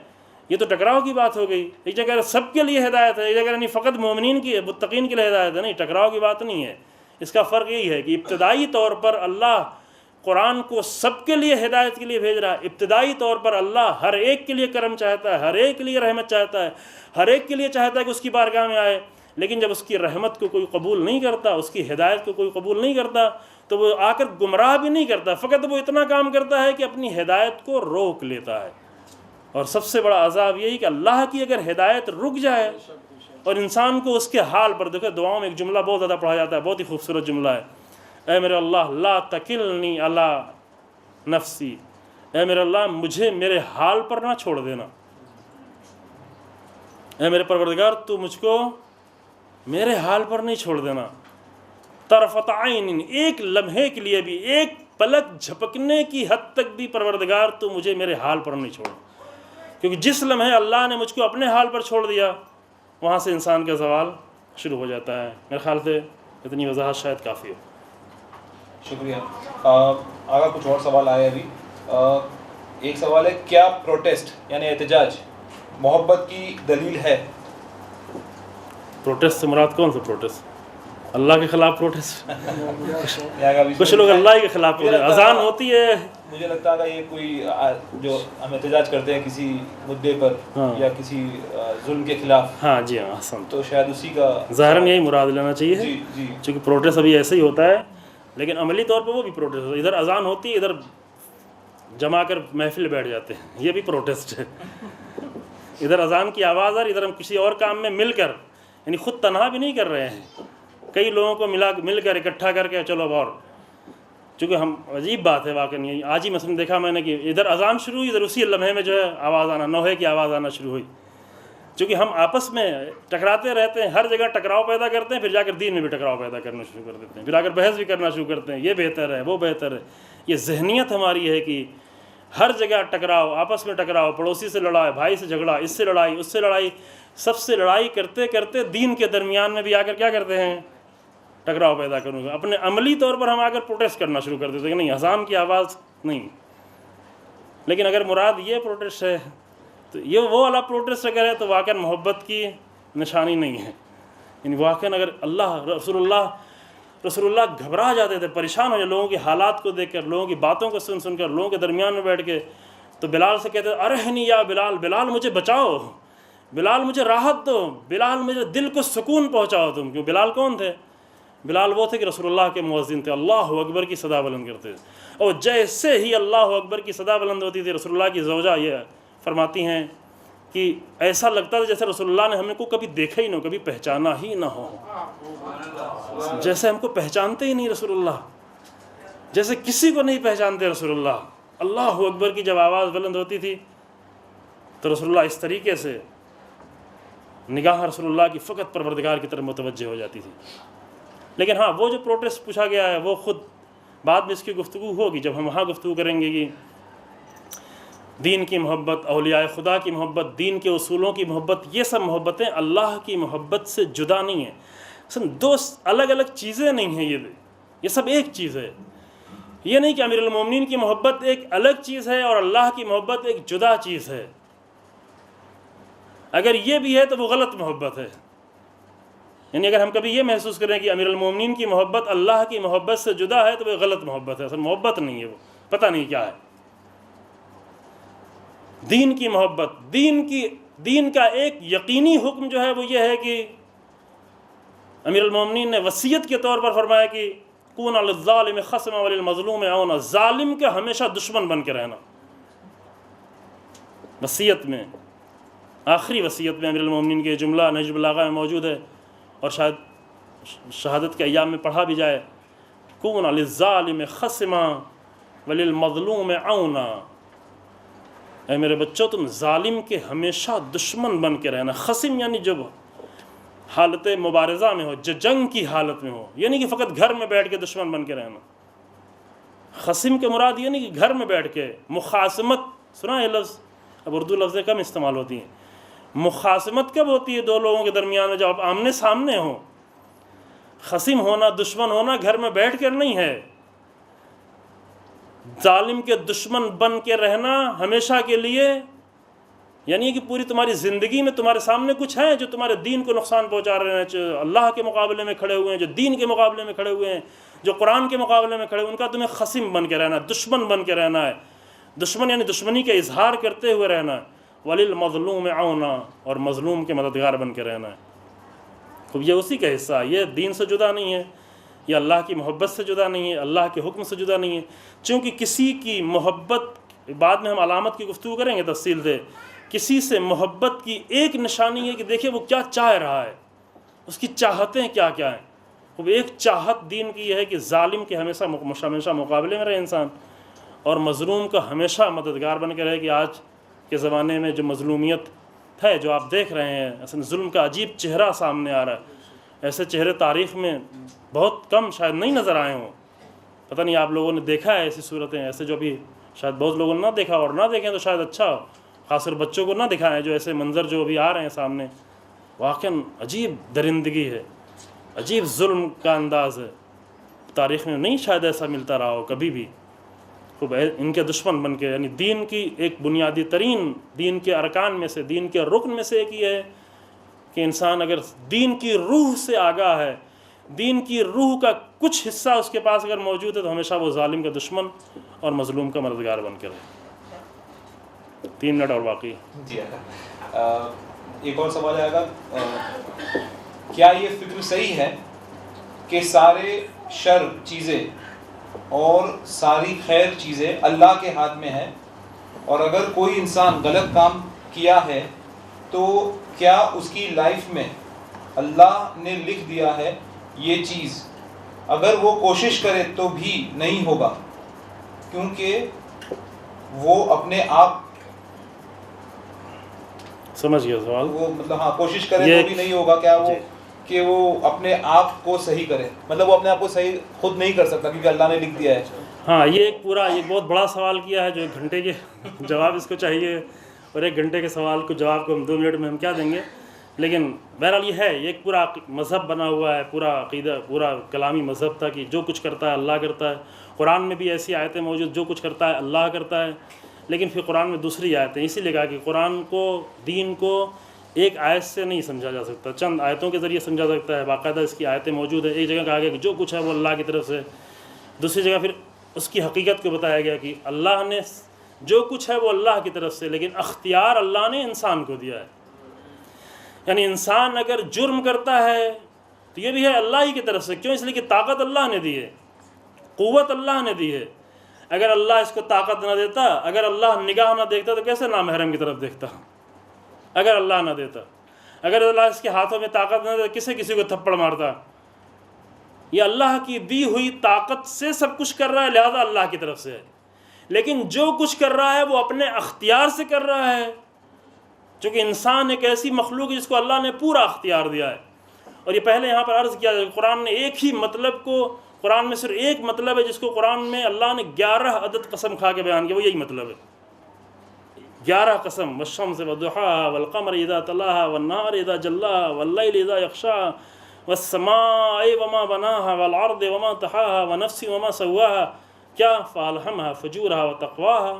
یہ تو ٹکراؤ کی بات ہو گئی. ایک جگہ سب کے لیے ہدایت ہے, ایک جگہ نہیں فقط مومنین کی ہے, متقین کے لیے ہدایت ہے. نہیں, ٹکراؤ کی بات نہیں ہے. اس کا فرق یہی ہے کہ ابتدائی طور پر اللہ قرآن کو سب کے لیے ہدایت کے لیے بھیج رہا ہے. ابتدائی طور پر اللہ ہر ایک کے لیے کرم چاہتا ہے, ہر ایک کے لیے رحمت چاہتا ہے, ہر ایک کے لیے چاہتا ہے کہ اس کی بارگاہ میں آئے. لیکن جب اس کی رحمت کو کوئی قبول نہیں کرتا, اس کی ہدایت کو کوئی قبول نہیں کرتا, تو وہ آ کر گمراہ بھی نہیں کرتا, فقط وہ اتنا کام کرتا ہے کہ اپنی ہدایت کو روک لیتا ہے. اور سب سے بڑا عذاب یہی کہ اللہ کی اگر ہدایت رک جائے اور انسان کو اس کے حال پر دیکھو. دعاؤں میں ایک جملہ بہت زیادہ پڑھا جاتا ہے, بہت ہی خوبصورت جملہ ہے, اے میرے اللہ لا تکلنی علی نفسی, اے میرے اللہ مجھے میرے حال پر نہ چھوڑ دینا. اے میرے پروردگار تو مجھ کو میرے حال پر نہیں چھوڑ دینا. طرفۃ عین, ایک لمحے کے لیے بھی, ایک پلک جھپکنے کی حد تک بھی پروردگار تو مجھے میرے حال پر نہیں چھوڑ. کیونکہ جس لمحے اللہ نے مجھ کو اپنے حال پر چھوڑ دیا, وہاں سے انسان کا زوال شروع ہو جاتا ہے. میرے خیال سے اتنی وضاحت شاید کافی ہو. شکریہ. آگا کچھ اور سوال آئے ابھی. ایک سوال ہے, کیا پروٹیسٹ یعنی احتجاج محبت کی دلیل ہے؟ پروٹیسٹ سے مراد کون سا پروٹیسٹ؟ اللہ کے خلاف پروٹیسٹ. کچھ لوگ لوگ اللہ کے خلاف اذان ہوتی ہے. مجھے لگتا ہے یہ کوئی جو ہم احتجاج کرتے ہیں کسی مدعے پر یا کسی ظلم کے خلاف. ہاں جی ہاں حسن, تو شاید اسی کا ظاہراً یہی مراد لینا چاہیے. جی جی, چونکہ پروٹیسٹ ابھی ایسے ہی ہوتا ہے, لیکن عملی طور پر وہ بھی پروٹیسٹ ہوتا ہے. ادھر اذان ہوتی ہے, ادھر جما کر محفل بیٹھ جاتے ہیں, یہ بھی پروٹیسٹ ہے. ادھر اذان کی آواز آ رہی, ادھر ہم کسی اور کام میں مل کر, یعنی خود تنہا بھی نہیں کر رہے ہیں, کئی لوگوں کو مل کر اکٹھا کر کے چلو. اور چونکہ ہم عجیب بات ہے واقعی, آج ہی مثلاً دیکھا میں نے کہ ادھر اذان شروع ہوئی, ادھر اسی لمحے میں جو ہے آواز آنا, نوحے کی آواز آنا شروع ہوئی. چونکہ ہم آپس میں ٹکراتے رہتے ہیں, ہر جگہ ٹکراؤ پیدا کرتے ہیں, پھر جا کر دین میں بھی ٹکراؤ پیدا کرنا شروع کر دیتے ہیں, پھر آ کر بحث بھی کرنا شروع کرتے ہیں, یہ بہتر ہے وہ بہتر ہے. یہ ذہنیت ہماری ہے کہ ہر جگہ ٹکراؤ, آپس میں ٹکراؤ, پڑوسی سے لڑائی, بھائی سے جھگڑا, اس سے لڑائی, اس سے لڑائی, سب سے لڑائی کرتے کرتے دین کے درمیان میں بھی آ کر کیا کرتے ہیں, ٹکراؤ پیدا کروں گا. اپنے عملی طور پر ہم آ کر پروٹیسٹ کرنا شروع کر دیتے ہیں کہ نہیں اذان کی آواز نہیں. لیکن اگر مراد یہ پروٹیسٹ ہے تو یہ وہ والا پروٹیسٹ اگر ہے تو واقعا محبت کی نشانی نہیں ہے. یعنی واقعا اگر رسول اللہ گھبرا جاتے تھے, پریشان ہو جاتے لوگوں کے حالات کو دیکھ کر, لوگوں کی باتوں کو سن کر, لوگوں کے درمیان میں بیٹھ کے, تو بلال سے کہتے ارحنی یا بلال, بلال مجھے بچاؤ, بلال مجھے راحت دو, بلال مجھے دل کو سکون پہنچاؤ تم. کیوں بلال کون تھے؟ بلال وہ تھے کہ رسول اللہ کے مؤذن تھے, اللہ اکبر کی صدا بلند کرتے تھے. اور جیسے ہی اللہ اکبر کی صدا بلند ہوتی تھی, رسول اللہ کی زوجہ یہ فرماتی ہیں کہ ایسا لگتا تھا جیسے رسول اللہ نے ہم کو کبھی دیکھا ہی نہ ہو, کبھی پہچانا ہی نہ ہو, جیسے ہم کو پہچانتے ہی نہیں رسول اللہ, جیسے کسی کو نہیں پہچانتے رسول اللہ. اللہ اکبر کی جب آواز بلند ہوتی تھی تو رسول اللہ اس طریقے سے نگاہ رسول اللہ کی فقط پروردگار کی طرف متوجہ ہو جاتی تھی. لیکن ہاں وہ جو پروٹیسٹ پوچھا گیا ہے وہ خود بعد میں اس کی گفتگو ہوگی, جب ہم وہاں گفتگو کریں گے کہ دین کی محبت، اولیاء خدا کی محبت، دین کے اصولوں کی محبت، یہ سب محبتیں اللہ کی محبت سے جدا نہیں ہیں. دو الگ الگ چیزیں نہیں ہیں، یہ سب ایک چیز ہے. یہ نہیں کہ امیر المومنین کی محبت ایک الگ چیز ہے اور اللہ کی محبت ایک جدا چیز ہے. اگر یہ بھی ہے تو وہ غلط محبت ہے. یعنی اگر ہم کبھی یہ محسوس کریں کہ امیر المومنین کی محبت اللہ کی محبت سے جدا ہے تو وہ غلط محبت ہے. اصل محبت نہیں ہے، وہ پتہ نہیں کیا ہے. دین کی محبت، دین کا ایک یقینی حکم جو ہے وہ یہ ہے کہ امیر المومنین نے وصیت کے طور پر فرمایا کہ کون للظالم خصما وللمظلوم عونا، ظالم کا ہمیشہ دشمن بن کے رہنا. وصیت میں، آخری وصیت میں امیر المومنین کے جملہ نہج البلاغہ میں موجود ہے اور شاید شہادت کے ایام میں پڑھا بھی جائے، کون للظالم خصما وللمظلوم عونا. اے میرے بچوں، تم ظالم کے ہمیشہ دشمن بن کے رہنا. خصم یعنی جب حالت مبارزہ میں ہو، جنگ کی حالت میں ہو، یعنی کہ فقط گھر میں بیٹھ کے دشمن بن کے رہنا. خصم کے مراد یہ نہیں کہ گھر میں بیٹھ کے مخاصمت، سنا یہ لفظ، اب اردو لفظیں کم استعمال ہوتی ہیں. مخاصمت کب ہوتی ہے دو لوگوں کے درمیان میں؟ جب آپ آمنے سامنے ہوں. خصم ہونا، دشمن ہونا گھر میں بیٹھ کر نہیں ہے. ظالم کے دشمن بن کے رہنا ہمیشہ کے لیے، یعنی کہ پوری تمہاری زندگی میں تمہارے سامنے کچھ ہیں جو تمہارے دین کو نقصان پہنچا رہے ہیں، جو اللہ کے مقابلے میں کھڑے ہوئے ہیں، جو دین کے مقابلے میں کھڑے ہوئے ہیں، جو قرآن کے مقابلے میں کھڑے ہوئے ہیں، ان کا تمہیں خصم بن کے رہنا ہے، دشمن بن کے رہنا ہے. دشمن یعنی دشمنی کا اظہار کرتے ہوئے رہنا ہے. وللمظلوم عونا، اور مظلوم کے مددگار بن کے رہنا ہے. خوب یہ اسی کا حصہ ہے. یہ دین سے جدا نہیں ہے، یہ اللہ کی محبت سے جدا نہیں ہے، اللہ کے حکم سے جدا نہیں ہے. چونکہ کسی کی محبت، بعد میں ہم علامت کی گفتگو کریں گے تفصیل سے، کسی سے محبت کی ایک نشانی ہے کہ دیکھیں وہ کیا چاہ رہا ہے، اس کی چاہتیں کیا کیا ہیں. وہ ایک چاہت دین کی یہ ہے کہ ظالم کے ہمیشہ مقابلے میں رہے انسان، اور مظلوم کا ہمیشہ مددگار بن کے رہے. کہ آج کے زمانے میں جو مظلومیت ہے، جو آپ دیکھ رہے ہیں، اصل ظلم کا عجیب چہرہ سامنے آ رہا ہے. ایسے چہرے تاریخ میں بہت کم شاید نہیں نظر آئے ہوں. پتہ نہیں آپ لوگوں نے دیکھا ہے ایسی صورتیں، ایسے جو بھی شاید بہت لوگوں نے نہ دیکھا، اور نہ دیکھیں تو شاید اچھا ہو. خاص کر بچوں کو نہ دکھائیں جو ایسے منظر جو ابھی آ رہے ہیں سامنے. واقعاً عجیب درندگی ہے، عجیب ظلم کا انداز ہے. تاریخ میں نہیں شاید ایسا ملتا رہا ہو کبھی بھی. خوب ان کے دشمن بن کے، یعنی دین کی ایک بنیادی ترین دین کے ارکان میں سے، دین کے رکن میں سے ایک یہ ہے کہ انسان اگر دین کی روح سے آگاہ ہے، دین کی روح کا کچھ حصہ اس کے پاس اگر موجود ہے، تو ہمیشہ وہ ظالم کا دشمن اور مظلوم کا مددگار بن کے رہے. 3 منٹ اور باقی. جی ایک اور سوال آئے گا، کیا یہ فکر صحیح ہے کہ سارے شر چیزیں اور ساری خیر چیزیں اللہ کے ہاتھ میں ہیں، اور اگر کوئی انسان غلط کام کیا ہے تو کیا اس کی لائف میں اللہ نے لکھ دیا ہے یہ چیز، اگر وہ کوشش کرے تو بھی نہیں ہوگا کیونکہ وہ اپنے آپ، سمجھ گیا سوال؟ وہ مطلب ہاں کوشش کرے تو بھی نہیں ہوگا، کیا وہ کہ وہ اپنے آپ کو صحیح کرے، مطلب وہ اپنے آپ کو صحیح خود نہیں کر سکتا کیونکہ اللہ نے لکھ دیا ہے. ہاں یہ ایک بہت بڑا سوال کیا ہے جو 1 گھنٹے کے جواب اس کو چاہیے، اور 1 گھنٹے کے سوال کو جواب کو ہم 2 منٹ میں ہم کیا دیں گے. لیکن بہرحال یہ ہے، یہ ایک پورا مذہب بنا ہوا ہے، پورا عقیدہ، پورا کلامی مذہب تھا کہ جو کچھ کرتا ہے اللہ کرتا ہے. قرآن میں بھی ایسی آیتیں موجود، جو کچھ کرتا ہے اللہ کرتا ہے. لیکن پھر قرآن میں دوسری آیتیں، اسی لیے کہا کہ قرآن کو، دین کو ایک آیت سے نہیں سمجھا جا سکتا، چند آیتوں کے ذریعے سمجھا سکتا ہے. باقاعدہ اس کی آیتیں موجود ہیں. ایک جگہ کہا گیا کہ جو کچھ ہے وہ اللہ کی طرف سے، دوسری جگہ پھر اس کی حقیقت کو بتایا گیا کہ اللہ نے جو کچھ ہے وہ اللہ کی طرف سے، لیکن اختیار اللہ نے انسان کو دیا ہے. یعنی انسان اگر جرم کرتا ہے تو یہ بھی ہے اللہ ہی کی طرف سے. کیوں؟ اس لیے کہ طاقت اللہ نے دی ہے، قوت اللہ نے دی ہے. اگر اللہ اس کو طاقت نہ دیتا، اگر اللہ نگاہ نہ دیکھتا تو کیسے نامحرم کی طرف دیکھتا؟ اگر اللہ نہ دیتا، اگر اللہ اس کے ہاتھوں میں طاقت نہ دیتا، کسی کو تھپڑ مارتا؟ یہ اللہ کی دی ہوئی طاقت سے سب کچھ کر رہا ہے، لہذا اللہ کی طرف سے ہے. لیکن جو کچھ کر رہا ہے وہ اپنے اختیار سے کر رہا ہے، چونکہ انسان ایک ایسی مخلوق ہے جس کو اللہ نے پورا اختیار دیا ہے. اور یہ پہلے یہاں پر عرض کیا ہے، قرآن نے ایک ہی مطلب کو، قرآن میں صرف ایک مطلب ہے جس کو قرآن میں اللہ نے 11 عدد قسم کھا کے بیان کیا، وہ یہی مطلب ہے. 11 قسم، والشمس وضحاها والقمر اذا تلاها والنهار اذا جلاها والليل اذا يغشاها والسماء وما بناها والارض وما طحاها ونفس وما سواها، کیا فالہمها فجورها وتقواها،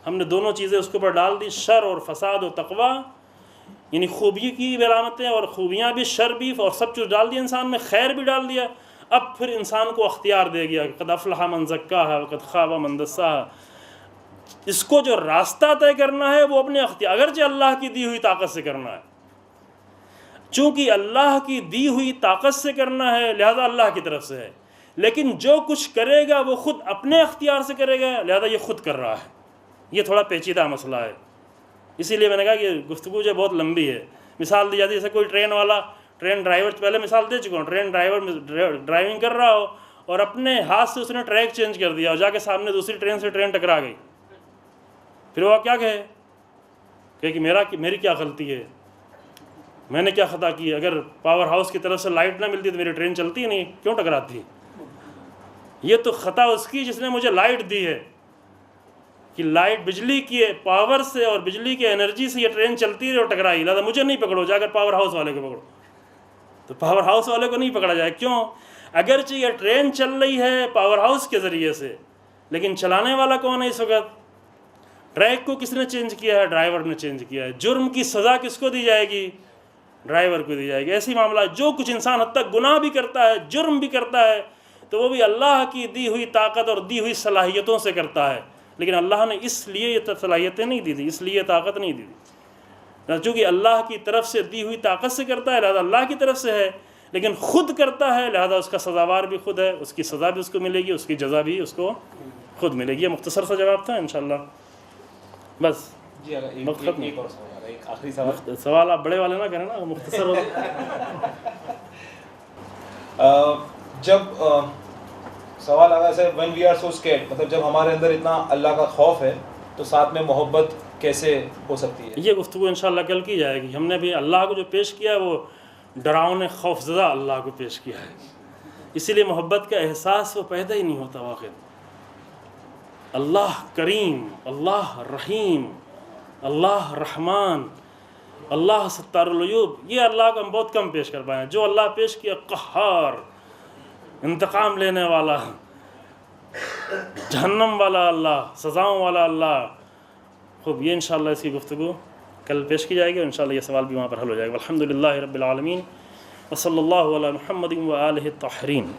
ہم نے دونوں چیزیں اس کے اوپر ڈال دی، شر اور فساد و تقوی، یعنی خوبی کی بھی علامتیں اور خوبیاں بھی، شر بھی، اور سب چیز ڈال دی انسان میں، خیر بھی ڈال دیا۔ اب پھر انسان کو اختیار دے گیا، قد افلح من زکاها وقد خاب من دساها، اس کو جو راستہ طے کرنا ہے وہ اپنے اختیار، اگرچہ اللہ کی دی ہوئی طاقت سے کرنا ہے، چونکہ اللہ کی دی ہوئی طاقت سے کرنا ہے لہذا اللہ کی طرف سے ہے، لیکن جو کچھ کرے گا وہ خود اپنے اختیار سے کرے گا لہذا یہ خود کر رہا ہے۔ یہ تھوڑا پیچیدہ مسئلہ ہے، اسی لیے میں نے کہا کہ گفتگو جو بہت لمبی ہے۔ مثال دی جاتی ہے جیسے کوئی ٹرین والا، ٹرین ڈرائیور، پہلے مثال دے چکا ہوں، ٹرین ڈرائیور ڈرائیونگ کر رہا ہو اور اپنے ہاتھ سے اس نے ٹریک چینج کر دیا اور جا کے سامنے دوسری ٹرین سے ٹرین ٹکرا گئی، پھر وہ کیا کہے کہ میری کیا غلطی ہے، میں نے کیا خطا کی ہے، اگر پاور ہاؤس کی طرف سے لائٹ نہ ملتی تو میری ٹرین چلتی نہیں، کیوں ٹکراتی؟ یہ تو خطا اس کی جس نے مجھے لائٹ دی ہے، کہ لائٹ بجلی کی پاور سے اور بجلی کی انرجی سے یہ ٹرین چلتی رہی اور ٹکرائی، لہٰذا مجھے نہیں پکڑو، جا کر پاور ہاؤس والے کو پکڑو۔ تو پاور ہاؤس والے کو نہیں پکڑا جائے، کیوں؟ اگرچہ یہ ٹرین چل رہی ہے پاور ہاؤس کے ذریعے سے، لیکن چلانے والا کون ہے اس وقت؟ ٹریک کو کس نے چینج کیا ہے؟ ڈرائیور نے چینج کیا ہے۔ جرم کی سزا کس کو دی جائے گی؟ ڈرائیور کو دی جائے گی۔ ایسی معاملہ جو کچھ انسان حد تک گناہ بھی کرتا ہے، جرم بھی کرتا ہے، تو وہ بھی اللہ کی دی ہوئی طاقت اور دی ہوئی صلاحیتوں سے کرتا ہے، لیکن اللہ نے اس لیے یہ صلاحیتیں نہیں دی تھی، اس لیے یہ طاقت نہیں دی تھی، چونکہ اللہ کی طرف سے دی ہوئی طاقت سے کرتا ہے لہذا اللہ کی طرف سے ہے، لیکن خود کرتا ہے لہذا اس کا سزاوار بھی خود ہے، اس کی سزا بھی اس کو ملے گی، اس کی جزا بھی اس کو خود ملے گی۔ یہ مختصر سا جواب تھا انشاءاللہ، بس جی اگر وقت ختم۔ ایک اور سوال ہے، ایک آخری سوال۔ سوال آپ بڑے والے نہ کریں نا، مختصر ہو۔ جب سوال آگا سے when we are so scared، مطلب جب ہمارے اندر اتنا اللہ کا خوف ہے تو ساتھ میں محبت کیسے ہو سکتی ہے؟ یہ گفتگو انشاءاللہ کل کی جائے گی۔ ہم نے بھی اللہ کو جو پیش کیا ہے وہ ڈراؤنے خوف زدہ اللہ کو پیش کیا ہے، اسی لیے محبت کا احساس وہ پیدا ہی نہیں ہوتا واقعی۔ اللہ کریم، اللہ رحیم، اللہ رحمان، اللہ ستار العیوب، یہ اللہ کو ہم بہت کم پیش کر پائے ہیں۔ جو اللہ پیش کیا، قہار، انتقام لینے والا، جہنم والا اللہ، سزاؤں والا اللہ، خوب یہ انشاءاللہ اس کی گفتگو کل پیش کی جائے گی، اور انشاءاللہ یہ سوال بھی وہاں پر حل ہو جائے گا۔ الحمدللہ رب العالمین، وصلی اللہ علی محمد و آلہ الطاہرین۔